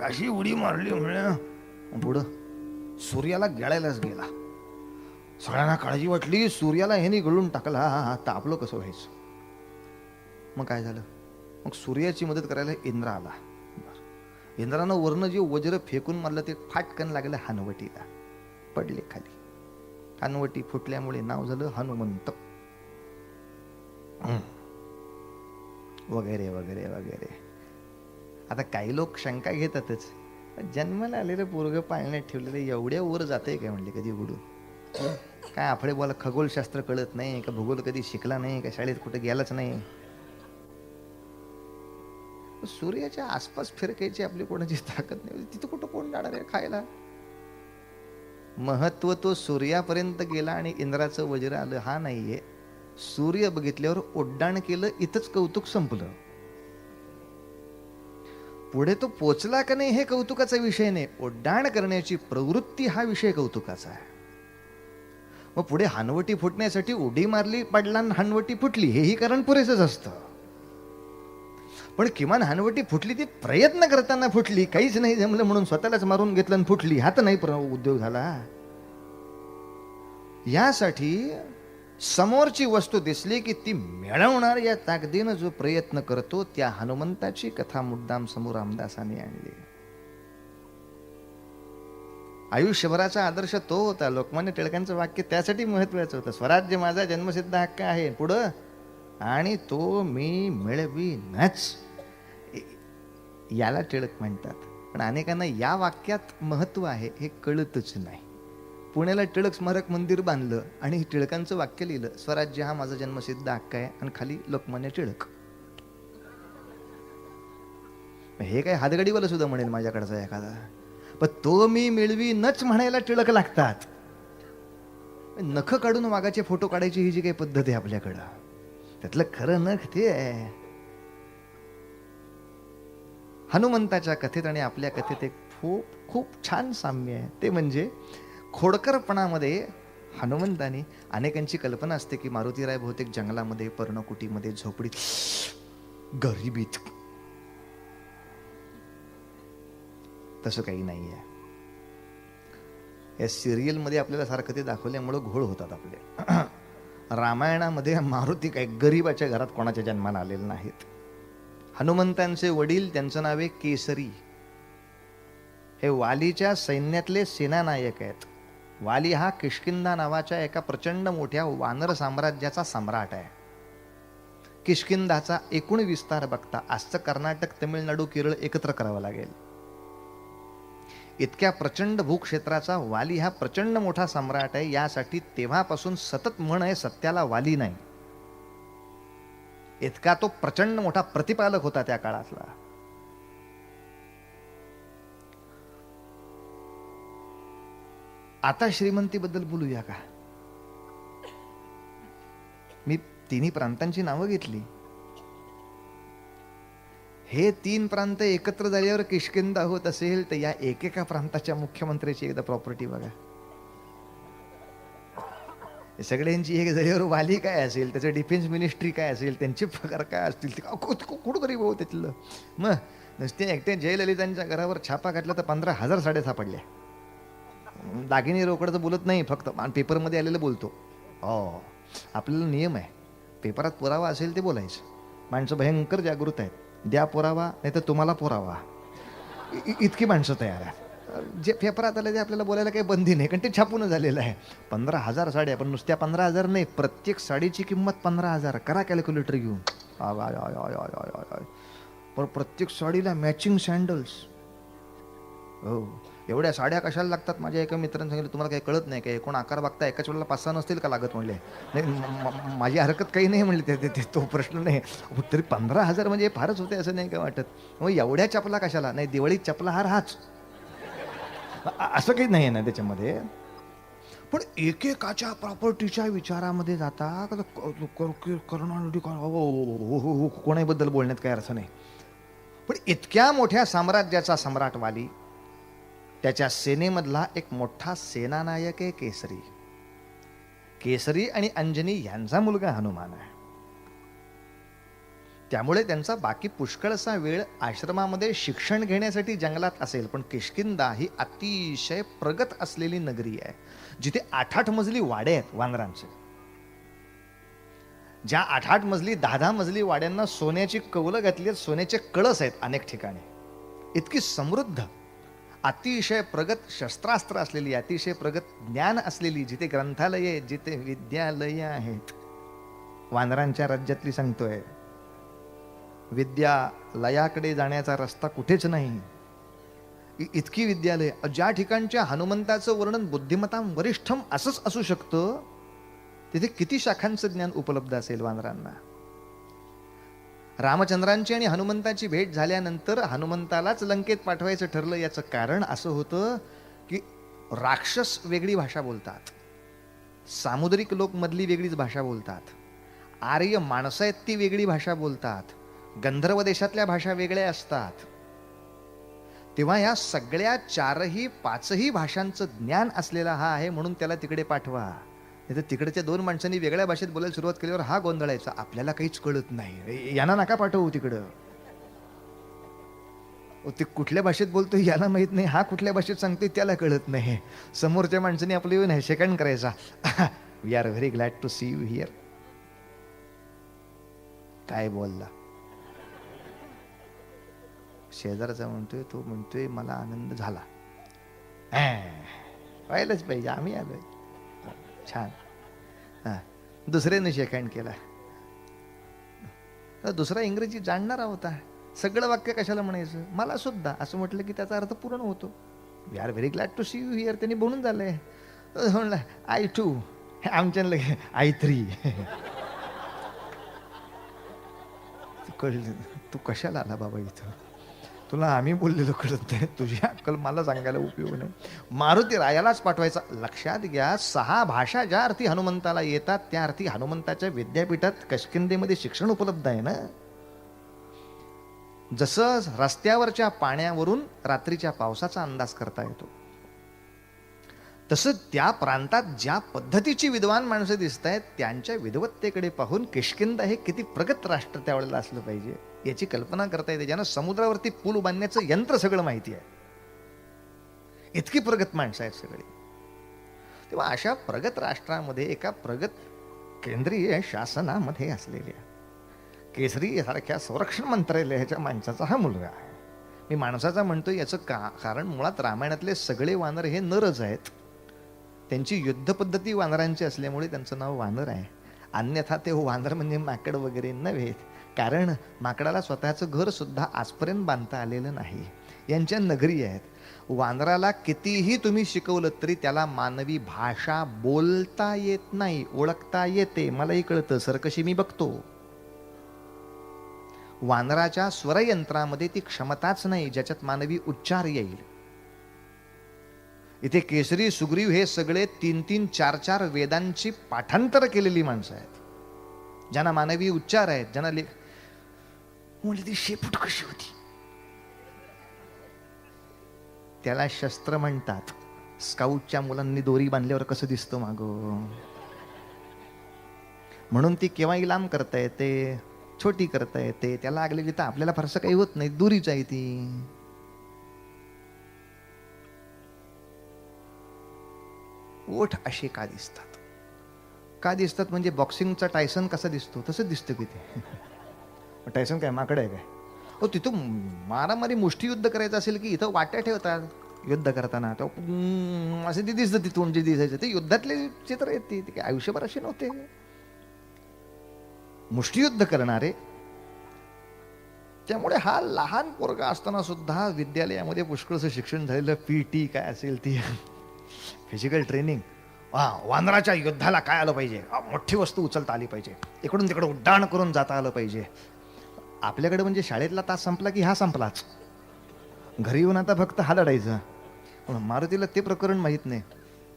Speaker 1: अशी उडी मारली म्हणजे पुढं सूर्याला गिळायलाच गेला. सगळ्यांना काळजी वाटली, सूर्याला ह्याने गळून टाकला. आता आपलं कसं व्हायचं? मग काय झालं? मग सूर्याची मदत करायला इंद्र आला. इंद्रानं वर्ण जे वज्र फेकून मारलं ते फाटकन लागलं हनुवटीला, पडले खाली. हनुवटी फुटल्यामुळे नाव झालं हनुमंत वगैरे वगैरे वगैरे. आता काही लोक शंका घेतातच, जन्माला आलेलं पोरग पाळण्यात ठेवलेलं एवढ्या वर जाते काय म्हणले कधी उडून? काय आफडे बोला, खगोलशास्त्र कळत नाही का? भूगोल कधी शिकला नाही का? शाळेत कुठे गेलाच नाही? सूर्याच्या आसपास फिरकायची आपली कोणाची ताकद नाही. तिथं कुठं कोण जाणार आहे खायला? महत्व तो सूर्यापर्यंत गेला आणि इंद्राचं वज्र आलं हा नाहीये. सूर्य बघितल्यावर उड्डाण केलं, इथंच कौतुक संपलं. पुढे तो पोचला का नाही हे कौतुकाचा विषय नाही, उड्डाण करण्याची प्रवृत्ती हा विषय कौतुकाचा आहे. मग पुढे हनवटी फुटण्यासाठी उडी मारली, पडला, हनवटी फुटली, हेही कारण पुरेसच असतं. पण किमान हनवटी फुटली ती प्रयत्न करताना फुटली. काहीच नाही जमलं म्हणून स्वतःलाच मारून घेतलं आणि फुटली, हा तर नाही उद्योग झाला. यासाठी समोरची वस्तू दिसली की ती मिळवणार या ताकदीनं जो प्रयत्न करतो, त्या हनुमंताची कथा मुद्दाम समोर रामदासांनी आणली. आयुष्यभराचा आदर्श तो होता. लोकमान्य टिळकांचं वाक्य त्यासाठी महत्वाचं होतं, स्वराज्य माझा जन्मसिद्ध हक्क आहे. पुढं आणि तो मी मिळवीनच, याला टिळक म्हणतात. पण अनेकांना या वाक्यात महत्व आहे हे कळतच नाही. पुण्याला टिळक स्मारक मंदिर बांधलं आणि टिळकांचं वाक्य लिहिलं, स्वराज्य हा माझा जन्मसिद्ध हक्क आहे, आणि खाली लोकमान्य टिळक. हे काय हातगडीवाला सुद्धा म्हणेल माझ्याकडचा एखादा, पण तो मी मिळवीनच म्हणायला टिळक लागतात. नख काढून वाघाचे फोटो काढायची ही जी काही पद्धत आहे आपल्याकडं, त्यातलं खरं नख ते आहे. हनुमंताच्या कथेत आणि आपल्या कथेत एक खूप छान साम्य आहे. ते म्हणजे खोडकरपणामध्ये हनुमंतानी, अनेकांची कल्पना असते की मारुतीराय बहुतेक जंगलामध्ये, पर्णकुटीमध्ये, झोपडीत, गरिबीत. तसं काही नाही आहे. या सिरियलमध्ये आपल्याला सारखं ते दाखवल्यामुळं घोळ होतात आपले. रामायणामध्ये मारुती काय गरीबाच्या घरात कोणाच्या जन्माला आलेले नाहीत. हनुमंतांचे वडील, त्यांचं नाव आहे केसरी, हे वालीच्या सैन्यातले सेनानायक आहेत. वाली हा किष्किंधा नावाच्या एका प्रचंड मोठ्या वानर साम्राज्याचा सम्राट आहे. किष्किंधाचा एकूण विस्तार बघता आजचं कर्नाटक, तमिळनाडू, केरळ एकत्र करावं लागेल. इतक्या प्रचंड भूक्षेत्राचा वाली हा प्रचंड मोठा सम्राट आहे. यासाठी तेव्हापासून सतत म्हण आहे, सत्याला वाली नाही. इतका तो प्रचंड मोठा प्रतिपालक होता त्या काळातला. आता श्रीमंतीबद्दल बोलूया का? मी तिन्ही प्रांतांची नावं घेतली. हे 3 प्रांत एकत्र झाल्यावर किष्किंधा होत असेल तर या एकेका प्रांताच्या मुख्यमंत्र्याची एकदा प्रॉपर्टी बघा. सगळ्यांची एक झाल्यावर वाली काय असेल, त्याचं डिफेन्स मिनिस्ट्री काय असेल, त्यांचे पगार काय असतील, कुठं गरीब हो त्यातलं. मग नुसते एकट्या जयललितांच्या घरावर छापा घातला तर 15,000 साड्या सापडल्या. दागिने रोकडं तर बोलत नाही, फक्त पेपरमध्ये आलेलं बोलतो. हो, आपल्याला नियम आहे, पेपरात पुरावा असेल ते बोलायचं. माणसं भयंकर जागृत आहेत. द्या पुरावा नाही तर तुम्हाला पुरावा, इतकी माणसं तयार आहेत. जे पेपरात आलं ते आपल्याला बोलायला काही बंदी नाही, कारण ते छापून झालेलं आहे. 15,000 साड्या, पण नुसत्या 15,000 नाही, प्रत्येक साडीची किंमत 15,000. करा कॅल्क्युलेटर घेऊन. पण प्रत्येक साडीला मॅचिंग सँडल्स. हो, एवढ्या साड्या कशाला लागतात? माझ्या एका मित्राने सांगितलं, तुम्हाला काही कळत नाही काय, कोण आकार बघता एकाच वेळेला 5-6 नसतील का लागत म्हणले. नाही, माझी हरकत काही नाही म्हणले, ते तो प्रश्न नाही. तरी 15,000 म्हणजे फारच होते असं नाही काय वाटत. मग एवढ्या चपला कशाला? नाही, दिवाळीत चपला हार हाच, असं काही नाही आहे ना त्याच्यामध्ये. पण एकेकाच्या प्रॉपर्टीच्या विचारामध्ये जाता करणारी कोणाबद्दल बोलण्यात काही अर्थ नाही. पण इतक्या मोठ्या साम्राज्याचा सम्राट वाली, त्याच्या सेनेमधला एक मोठा सेनानायक आहे केसरी. केसरी आणि अंजनी यांचा मुलगा हनुमान आहे. त्यामुळे त्यांचा बाकी पुष्कळसा वेळ आश्रमामध्ये शिक्षण घेण्यासाठी जंगलात असेल. पण किष्किंधा ही अतिशय प्रगत असलेली नगरी आहे, जिथे 8-8 मजली वाडे आहेत वानरांचे. ज्या 8-8 मजली 10-10 मजली वाड्यांना सोन्याची कौलं घातली आहेत, सोन्याचे कळस आहेत अनेक ठिकाणी. इतकी समृद्ध, अतिशय प्रगत शस्त्रास्त्र असलेली, अतिशय प्रगत ज्ञान असलेली, जिथे ग्रंथालये, जिथे विद्यालये आहेत. वानरांच्या राज्यातली सांगतोय, विद्यालयाकडे जाण्याचा रस्ता कुठेच नाही. इतकी विद्यालय, ज्या ठिकाणच्या हनुमंताचं वर्णन बुद्धिमतां वरिष्ठम असंच असू शकतं, तिथे किती शाखांचं ज्ञान उपलब्ध असेल वानरांना. रामचंद्रांची आणि हनुमंताची भेट झाल्यानंतर हनुमंतालाच लंकेत पाठवायचं ठरलं. याचं कारण असं होतं की राक्षस वेगळी भाषा बोलतात, सामुद्रिक लोक मधली वेगळीच भाषा बोलतात, आर्य माणसं आहेत ती वेगळी भाषा बोलतात, गंधर्व देशातल्या भाषा वेगळ्या असतात. तेव्हा या सगळ्या 4ही-5ही भाषांचं ज्ञान असलेला हा आहे, म्हणून त्याला तिकडे पाठवा. नाही तर तिकडच्या 2 माणसांनी वेगळ्या भाषेत बोलायला सुरुवात केल्यावर हा गोंधळायचा, आपल्याला काहीच कळत नाही, यांना नका पाठवू तिकडं. ते कुठल्या भाषेत बोलतोय याला माहित नाही, हा कुठल्या भाषेत सांगतोय त्याला कळत नाही. समोरच्या माणसाने आपलं येऊन सेकंड करायचा, we are very glad to see you here. काय बोलला? शेजारचा म्हणतोय, तो म्हणतोय मला आनंद झाला. व्हायलाच पाहिजे, आम्ही आलोय. छान. दुसऱ्याने शेक हँड केला. दुसरा इंग्रजी जाणणारा होता, सगळं वाक्य कशाला म्हणायचं, मला सुद्धा असं म्हटलं की त्याचा अर्थ पूर्ण होतो. We are very glad to see you here. त्यांनी बोलून झालंय. म्हणलं I too. आमच्या लगे I3. तू कशाला आला बाबा इथं, तुला आम्ही बोललेलो कळत नाही, तुझी अक्कल मला सांगायला उपयोग नाही. मारुती रायालाच पाठवायचा. लक्षात घ्या, 6 भाषा ज्या अर्थी हनुमंताला येतात त्या अर्थी हनुमंताच्या विद्यापीठात किष्किंधेमध्ये शिक्षण उपलब्ध आहे ना. जसं रस्त्यावरच्या पाण्यावरून रात्रीच्या पावसाचा अंदाज करता येतो, तसं त्या प्रांतात ज्या पद्धतीची विद्वान माणसं दिसत आहेत त्यांच्या विद्वत्तेकडे पाहून किष्किंधा हे किती प्रगत राष्ट्र त्यावेळेला असलं पाहिजे याची कल्पना करता येते. ज्यांना समुद्रावरती पूल बांधण्याचं यंत्र सगळं माहिती आहे, इतकी प्रगत माणसं आहेत सगळी. तेव्हा अशा प्रगत राष्ट्रामध्ये एका प्रगत केंद्रीय शासनामध्ये असलेल्या केसरी सारख्या संरक्षण मंत्रालयाच्या माणसाचा हा मुलगा आहे. मी माणसाचा म्हणतोय याचं कारण मुळात रामायणातले सगळे वानर हे नरच आहेत. त्यांची युद्ध पद्धती वानरांची असल्यामुळे त्यांचं नाव वानर आहे. अन्यथा ते वानर म्हणजे माकड वगैरे नव्हे, कारण माकडाला स्वतःचं घर सुद्धा आजपर्यंत बांधता आलेलं नाही. यांच्या नगरी आहेत. वानराला कितीही तुम्ही शिकवलं तरी त्याला मानवी भाषा बोलता येत नाही, ओळखता येते. मलाही कळतं, सरकशी मी बघतो. वानराच्या स्वरयंत्रामध्ये ती क्षमताच नाही ज्याच्यात मानवी उच्चार येईल. इथे केसरी, सुग्रीव हे सगळे 3-3, 4-4 वेदांची पाठांतर केलेली माणसं आहेत, ज्यांना मानवी उच्चार आहेत, ज्यांना म्हणजे ती शेपूट कशी होती त्याला शस्त्र म्हणतात. स्काउटच्या मुलांनी दोरी बांधल्यावर कसं दिसतं माग, म्हणून ती केव्हाही लांब करता येते, छोटी करता येते. त्याला लागलेली तर आपल्याला फारसं काही होत नाही, दुरीच आहे ती. ओठ असे का दिसतात? का दिसतात म्हणजे बॉक्सिंगचा टायसन कसा दिसतो तसं दिसतं की ते. टायसन काय माकड आहे काय? हो, तिथं मारामारी मुष्टियुद्ध करायचं असेल की इथं वाट्या ठेवतात युद्ध करताना, तो असे ते दिसतं तिथून जे दिसायचं ते युद्धातले चित्र आहेत. ते काय आयुष्यभर असे नव्हते मुष्टियुद्ध करणारे. त्यामुळे हा लहान पोरगा असताना सुद्धा विद्यालयामध्ये पुष्कळचं शिक्षण झालेलं, PT काय असेल ती फिजिकल ट्रेनिंग. वानराच्या युद्धाला काय आलं पाहिजे, मोठी वस्तू उचलता आली पाहिजे, इकडून तिकडे उड्डाण करून जाता आलं पाहिजे. आपल्याकडे म्हणजे शाळेतला तास संपला की हा संपलाच, घरी येऊन आता फक्त हा लढायचा. मारुतीला ते प्रकरण माहीत नाही.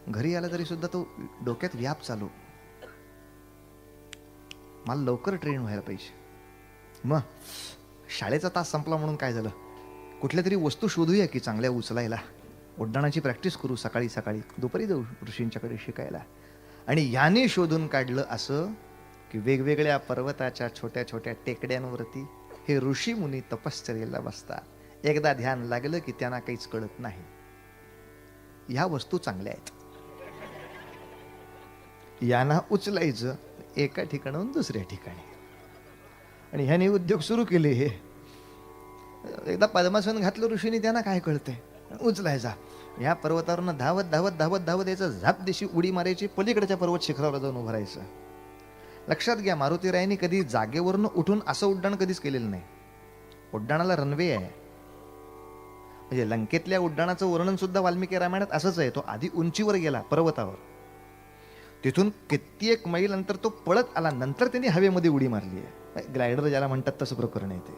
Speaker 1: घरी आला तरी सुद्धा तो डोक्यात व्याप चालू, मला लवकर ट्रेन व्हायला पाहिजे. मग शाळेचा तास संपला म्हणून काय झालं, कुठल्या तरी वस्तू शोधूया की चांगल्या उचलायला, उड्डाणाची प्रॅक्टिस करू सकाळी सकाळी, दुपारी जाऊ ऋषींच्याकडे शिकायला. आणि याने शोधून काढलं असं की वेगवेगळ्या पर्वताच्या छोट्या छोट्या टेकड्यांवरती हे ऋषी मुनी तपश्चर्येला बसतात. एकदा ध्यान लागलं की त्यांना काहीच कळत नाही. ह्या वस्तू चांगल्या आहेत, यांना उचलायचं एका ठिकाणाहून दुसऱ्या ठिकाणी. आणि ह्याने उद्योग सुरू केले. हे एकदा पद्मासन घातलं ऋषीने, त्यांना काय कळतंय, उचलायचा. ह्या पर्वतावरनं धावत धावत धावत धावत यायचं, झाप दिशी उडी मारायची, पलीकडच्या पर्वत शिखरावर जाऊन उभं राहायचं. लक्षात घ्या, मारुतीरायांनी कधी जागेवरनं उठून असं उड्डाण कधीच केलेलं नाही. उड्डाणाला रनवे आहे. म्हणजे लंकेतल्या उड्डाणाचं वर्णन सुद्धा वाल्मिकी रामायणात असंच आहे. तो आधी उंचीवर गेला पर्वतावर, तिथून कित्येक मैल नंतर तो पळत आला, नंतर त्यांनी हवेमध्ये उडी मारली आहे. ग्लायडर ज्याला म्हणतात तसं प्रकरण आहे ते.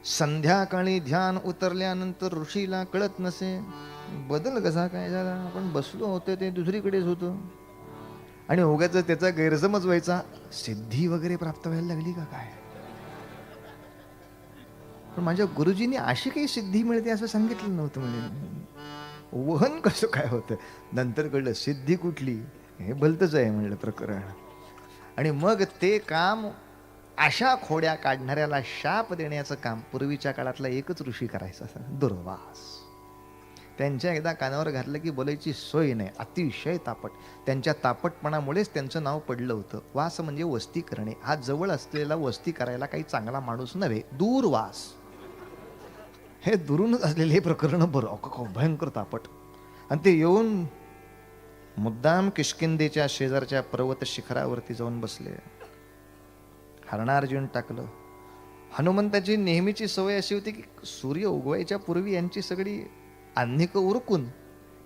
Speaker 1: संध्याकाळी ध्यान उतरल्यानंतर ऋषीला कळत नसे बदल कसा काय झाला. आपण बसलो होतो ते दुसरीकडेच होतो आणि उगाच त्याचा गैरसमज व्हायचा, सिद्धी वगैरे प्राप्त व्हायला लागली का काय. पण माझ्या गुरुजींनी अशी काही सिद्धी मिळते असं सांगितलं नव्हतं. म्हणजे वहन कसं काय होतं, नंतर कळलं सिद्धी कुठली, हे भलतच आहे म्हणलं प्रकरण. आणि मग ते काम, अशा खोड्या काढणाऱ्याला शाप देण्याचं काम पूर्वीच्या काळातला एकच ऋषी करायचा, दुर्वास. त्यांच्या एकदा कानावर घातलं की बोलायची सोय नाही, अतिशय तापट. त्यांच्या तापटपणामुळेच त्यांचं नाव पडलं होतं. वास म्हणजे वस्ती करणे, हा जवळ असलेला वस्ती करायला काही चांगला माणूस नव्हे, दूरवास. हे दुरूनच असलेले हे प्रकरण बरं भयंकर तापट. आणि ते येऊन मुद्दाम किष्किंधेच्या शेजारच्या पर्वत शिखरावरती जाऊन बसले. हरणार्जुन टाकलं. हनुमंताची नेहमीची सवय अशी होती की सूर्य उगवायच्या पूर्वी यांची सगळी आन्निक उरकून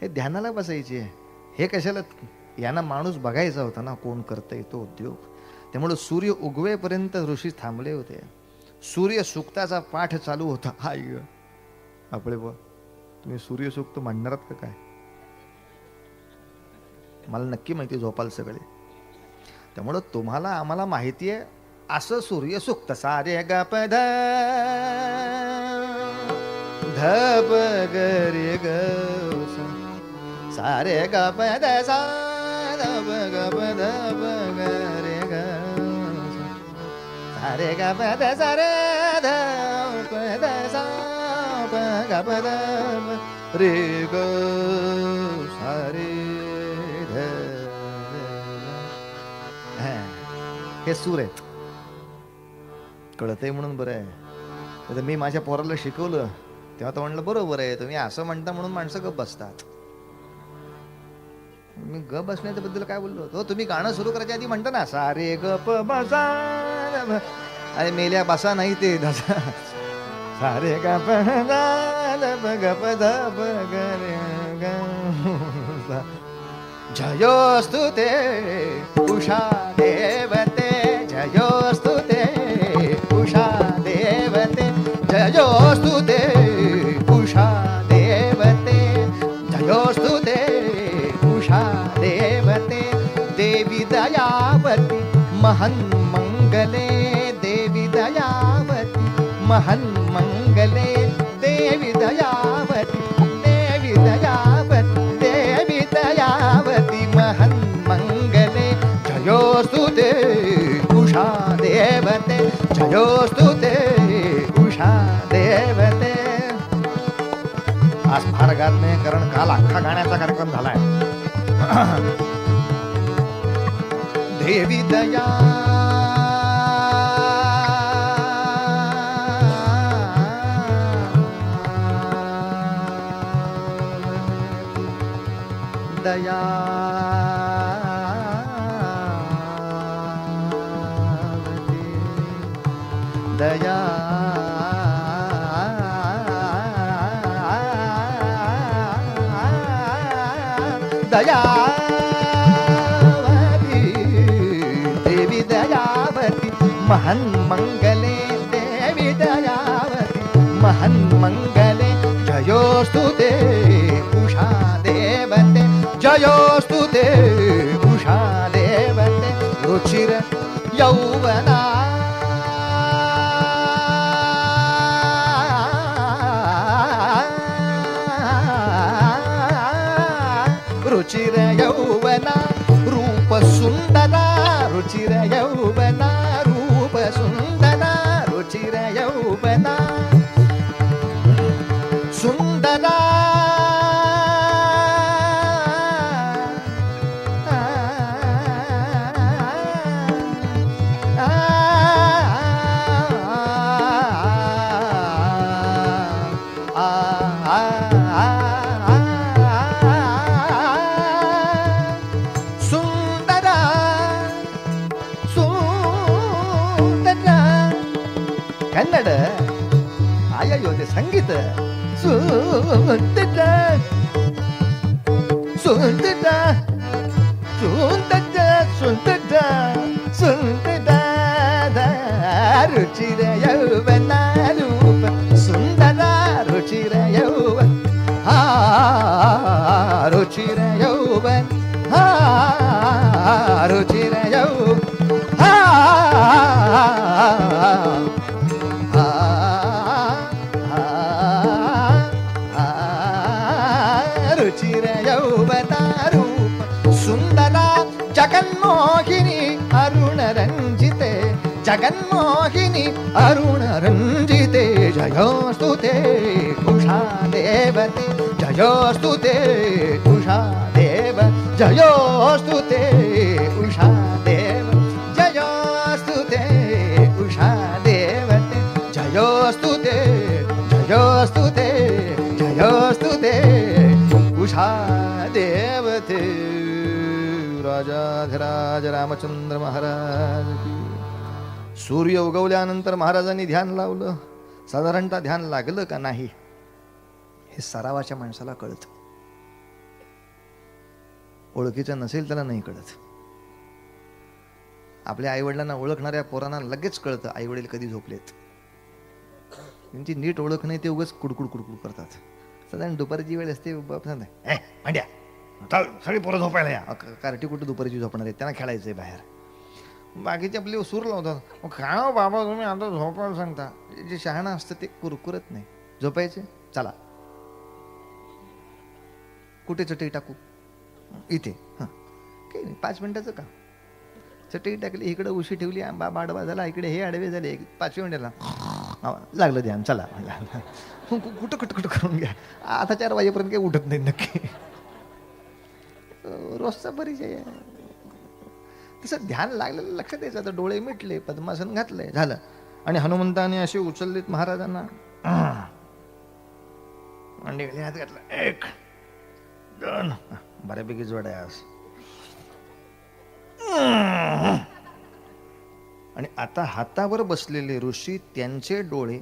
Speaker 1: हे ध्यानाला बसायचे. हे कशाला, यांना माणूस बघायचा होता ना कोण करतंय तो उद्योग. त्यामुळे सूर्य उगवेपर्यंत ऋषी थांबले होते. सूर्य सूक्ताचा पाठ चालू होता. हाय आपले बा, तुम्ही सूर्य सूक्त म्हणणारात का काय, मला नक्की माहिती झोपाल सगळे. त्यामुळं तुम्हाला आम्हाला माहिती आहे असं सूर्य सूक्त. सारे ग प ध प ग रे ग, सारे ग प ध सा ध ग प ध प ग रे ग, सारे ग प ध सा रे ध प ध सा प ग प ध रे ग, सारे ध. हे सूर आहेत, कळतंय म्हणून बरं आहे. तर मी माझ्या पोराला शिकवलं तेव्हा तो म्हणलं बरोबर आहे, तुम्ही असं म्हणता म्हणून माणसं गप बसतात. मी गप बसण्याच्या बद्दल काय बोललो होतो, तुम्ही गाणं सुरू करायच्या आधी म्हणता ना सारे गप बसा, अरे मेल्या बसा नाही ते धसा, सारे गप गप धप ग जयोस्तु ते उषा देवते, जयोस्तु ते उषा देवते, जयोस्तु ते उषा देवते, जयोस्तु ते उषा देवते. देवी दयावती महन्मंगले, देवी दयावती महन्मंगले, देवी दयावती, देवी दयावती, देवी दयावती महन्मंगले. जयोस्तु ते उषा देवते, जयोस्तु ते उषा देवते. आज फार गात नाही कारण काल अख्खा गाण्याचा कार्यक्रम झालाय. देवी दया दया दया दयावती, देवी दयावती महन्मंगले, देवी दयावती महन्मंगले, जयोस्तु ते उषा देवते जयोस्तु ते उषा देवते रुचिर यौवना रुचिर यौवना रूप सुंदरा रुचिर यौवना रूप सुंदरा रुचिर यौवना सुंदरा ಕನ್ನಡ ಅಯ್ಯೋ ಸಂಗೀತ ಸುಂದರ ಸುಂದರ ಸುಂದರ ಸುಂದರ ಸುಂದರ ರುಚಿರ ಯೌವನ ರೂಪ ಸುಂದರ ರುಚಿರ ಯೌವನ ರುಚಿರ ಯೌವನ ರುಚಿರ ಯೌವನ रुचिर यौवना रूप सुंदरा जगन्मोहिनी अरुण रंजिते जगन्मोहिनी अरुण रंजिते जयोस्तु ते उषा देवते जयोस्तु ते उषा देव जयोस्तु ते उषा देव जयोस्तु ते उषा देवते जयोस्तु ते जयोस्तु ते जयोस्तु ते उषा देवते. राजाधिराज रामचंद्र महाराज. सूर्य उगवल्यानंतर महाराजांनी ध्यान लावलं. साधारणतः ध्यान लागलं का नाही हे सरावाच्या माणसाला कळत. ओळखीचं नसेल त्याला नाही कळत. आपल्या आईवडिलांना ओळखणाऱ्या पोरांना लगेच कळतं आईवडील कधी झोपलेत. त्यांची नीट ओळख नाही, ते उगाच कुडकुड कुडकुड करतात. साधारण दुपारची वेळ असते, भांड्या सगळी पोरं झोपायला या. कार्टी कुठं दुपारची झोपणार आहे, त्यांना खेळायचंय बाहेर. बाकीचे आपले सूर लावतात. मग काय बाबा तुम्ही आता झोपायला सांगता. जे शहाणा असतं ते कुरकुरत नाही. झोपायचे, चला कुठे चटई टाकू, इथे. काही नाही, 5 मिनिटाचं का. चटई टाकली, इकडे उशी ठेवली, बाबा आडवा झाला, इकडे हे आडवे झाले. 5 मिनिटाला लागलं ध्यान, चला. कुठं कुठं कुठं करून घ्या. आता 4 वाजेपर्यंत काही उठत नाही नक्की. रोजचा परिचय आहे. तसं ध्यान लागलेलं लक्षात यायचं. आता डोळे मिटले, पद्मासन घातलंय, झालं. आणि हनुमंताने असे उचललेत महाराजांना. अंडे हात घातला, 1 2 बऱ्यापैकी जोड आहे आज. आणि आता हातावर बसलेले ऋषी, त्यांचे डोळे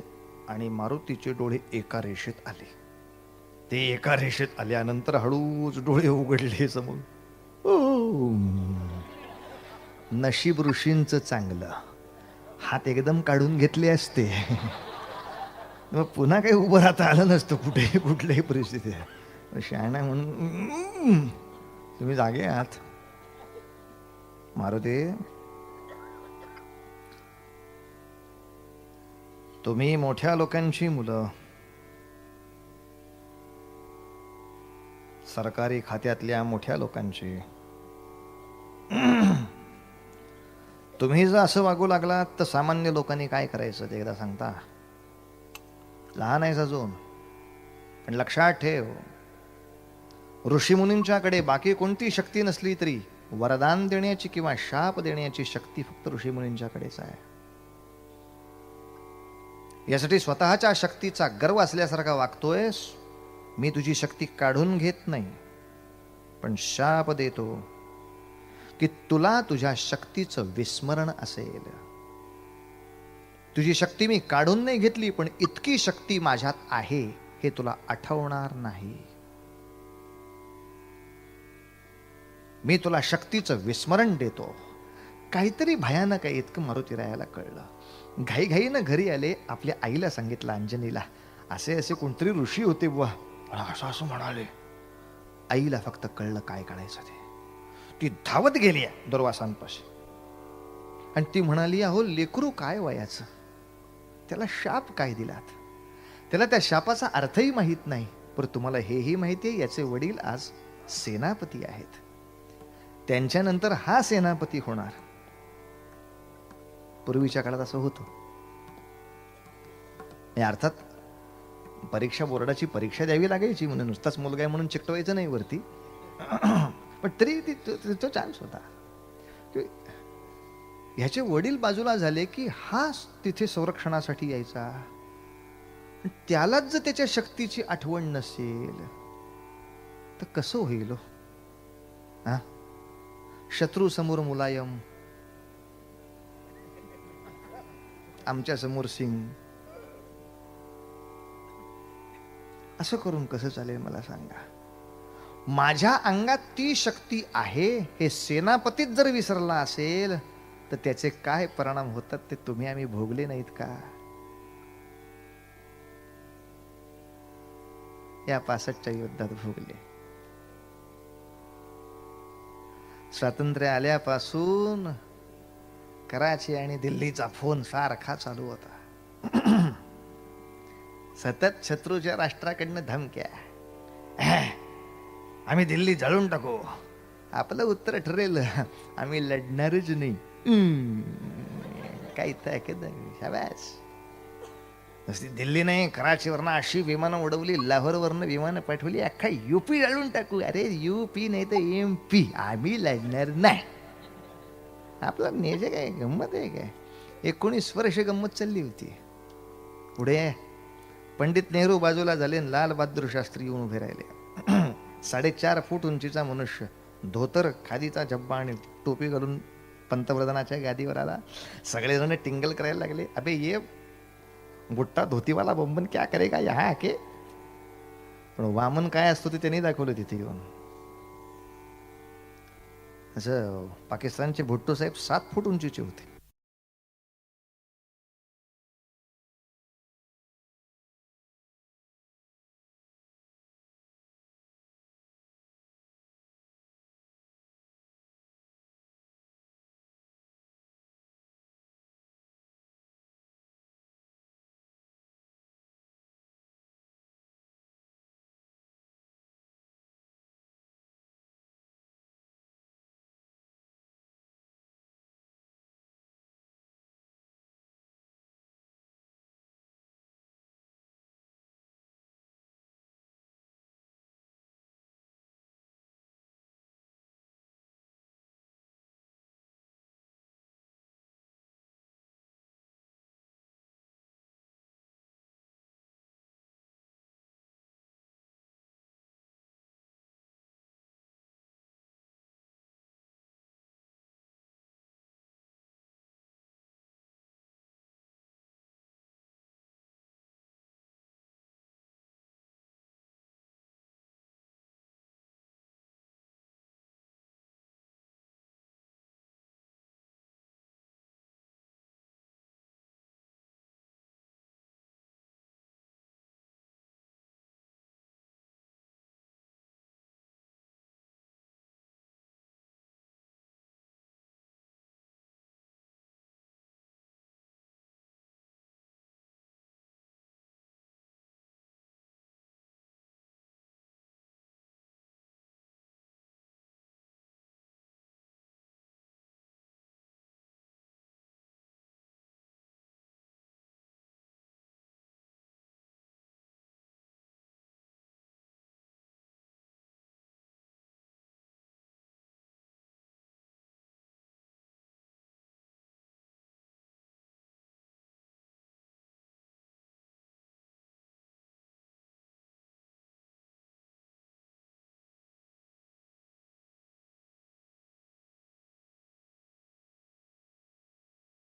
Speaker 1: आणि मारुतीचे डोळे एका रेषेत आले. ते एका रेषेत आल्यानंतर हळूच डोळे उघडले समोर. नशीब ऋषींचं चांगलं, हात एकदम काढून घेतले असते मग पुन्हा काही उभं राहता आलं नसतं कुठेही, कुठल्याही परिस्थितीत. शहाणा म्हणून तुम्ही जागे आहात. मारुती, तुम्ही मोठ्या लोकांची मुलं, सरकारी खात्यातल्या मोठ्या लोकांची. तुम्ही जर असं वागू लागलात तर सामान्य लोकांनी काय करायचं ते एकदा सांगता. लहान आहेस अजून, पण लक्षात ठेव, ऋषीमुनींच्याकडे बाकी कोणती शक्ती नसली तरी वरदान देण्याची किंवा शाप देण्याची शक्ती फक्त ऋषीमुनींच्याकडेच आहे. यासाठी स्वतःच्या शक्तीचा गर्व असल्यासारखा वागतोयस. मी तुझी शक्ती काढून घेत नाही, पण शाप देतो की तुला तुझ्या शक्तीचं विस्मरण असेल. तुझी शक्ती मी काढून नाही घेतली, पण इतकी शक्ती माझ्यात आहे हे तुला आठवणार नाही. मी तुला शक्तीचं विस्मरण देतो. काहीतरी भयानक आहे इतकं मारुतीरायाला कळलं. घाईघाईनं घरी आले, आपल्या आईला सांगितलं अंजनीला, असे असे कोणतरी ऋषी होते बुवा, असं असं म्हणाले. आईला फक्त कळलं काय काढायचं ते. ती धावत गेली दुर्वासांपाशी आणि ती म्हणाली, अहो लेकरू काय वयाचं, त्याला शाप काय दिलात, त्याला त्या शापाचा अर्थही माहीत नाही. पण तुम्हाला हेही माहिती आहे, याचे वडील आज सेनापती आहेत, त्यांच्यानंतर हा सेनापती होणार. पूर्वीच्या काळात असं होतं. अर्थात परीक्षा, बोर्डाची परीक्षा द्यावी लागायची, म्हणून नुसताच मुलगा आहे म्हणून चिकटवायचं नाही वरती. पण तरी तो चान्स होता. ह्याचे वडील बाजूला झाले की हा तिथे संरक्षणासाठी यायचा. त्यालाच जर त्याच्या शक्तीची आठवण नसेल तर कसं होईल? हा, शत्रू समोर मुलायम, आमच्या समोर सिंग, असं करून कसं चालेल मला सांगा? माझ्या अंगात ती शक्ती आहे हे सेनापतीच जर विसरला असेल तर त्याचे काय परिणाम होतात ते तुम्ही आम्ही भोगले नाहीत का? या 65च्या युद्धात भोगले. स्वातंत्र्य आल्यापासून कराची आणि दिल्लीचा फोन सारखा चालू होता. सतत शत्रूच्या राष्ट्राकडनं धमक्या, आम्ही दिल्ली जळून टाकू. आपलं उत्तर ठरेल, आम्ही लढणारच नाही. काय शाबास. नुसती दिल्ली नाही, कराचीवरनं अशी विमानं उडवली, लाहोरवरनं विमानं पाठवली, अख्खा युपी जळून टाकू. अरे युपी नाही तर MP, आम्ही लढणार नाही. आपलं नेजे काय गंमत आहे काय? 19 वर्ष गंमत चालली होती. पुढे पंडित नेहरू बाजूला झाले, लाल बहादूर शास्त्री येऊन उभे राहिले. 4.5 फूट उंचीचा मनुष्य, धोतर, खादीचा झब्बा आणि टोपी घालून पंतप्रधानाच्या गादीवर आला. सगळेजण टिंगल करायला लागले, अबे ये बुट्टा धोतीवाला बंबन क्या करेगा यहाँ आके. पण वामन काय असतो ते त्यांनी दाखवलं तिथे येऊन. असं पाकिस्तानचे भुट्टो साहेब 7 फूट उंचीचे होते.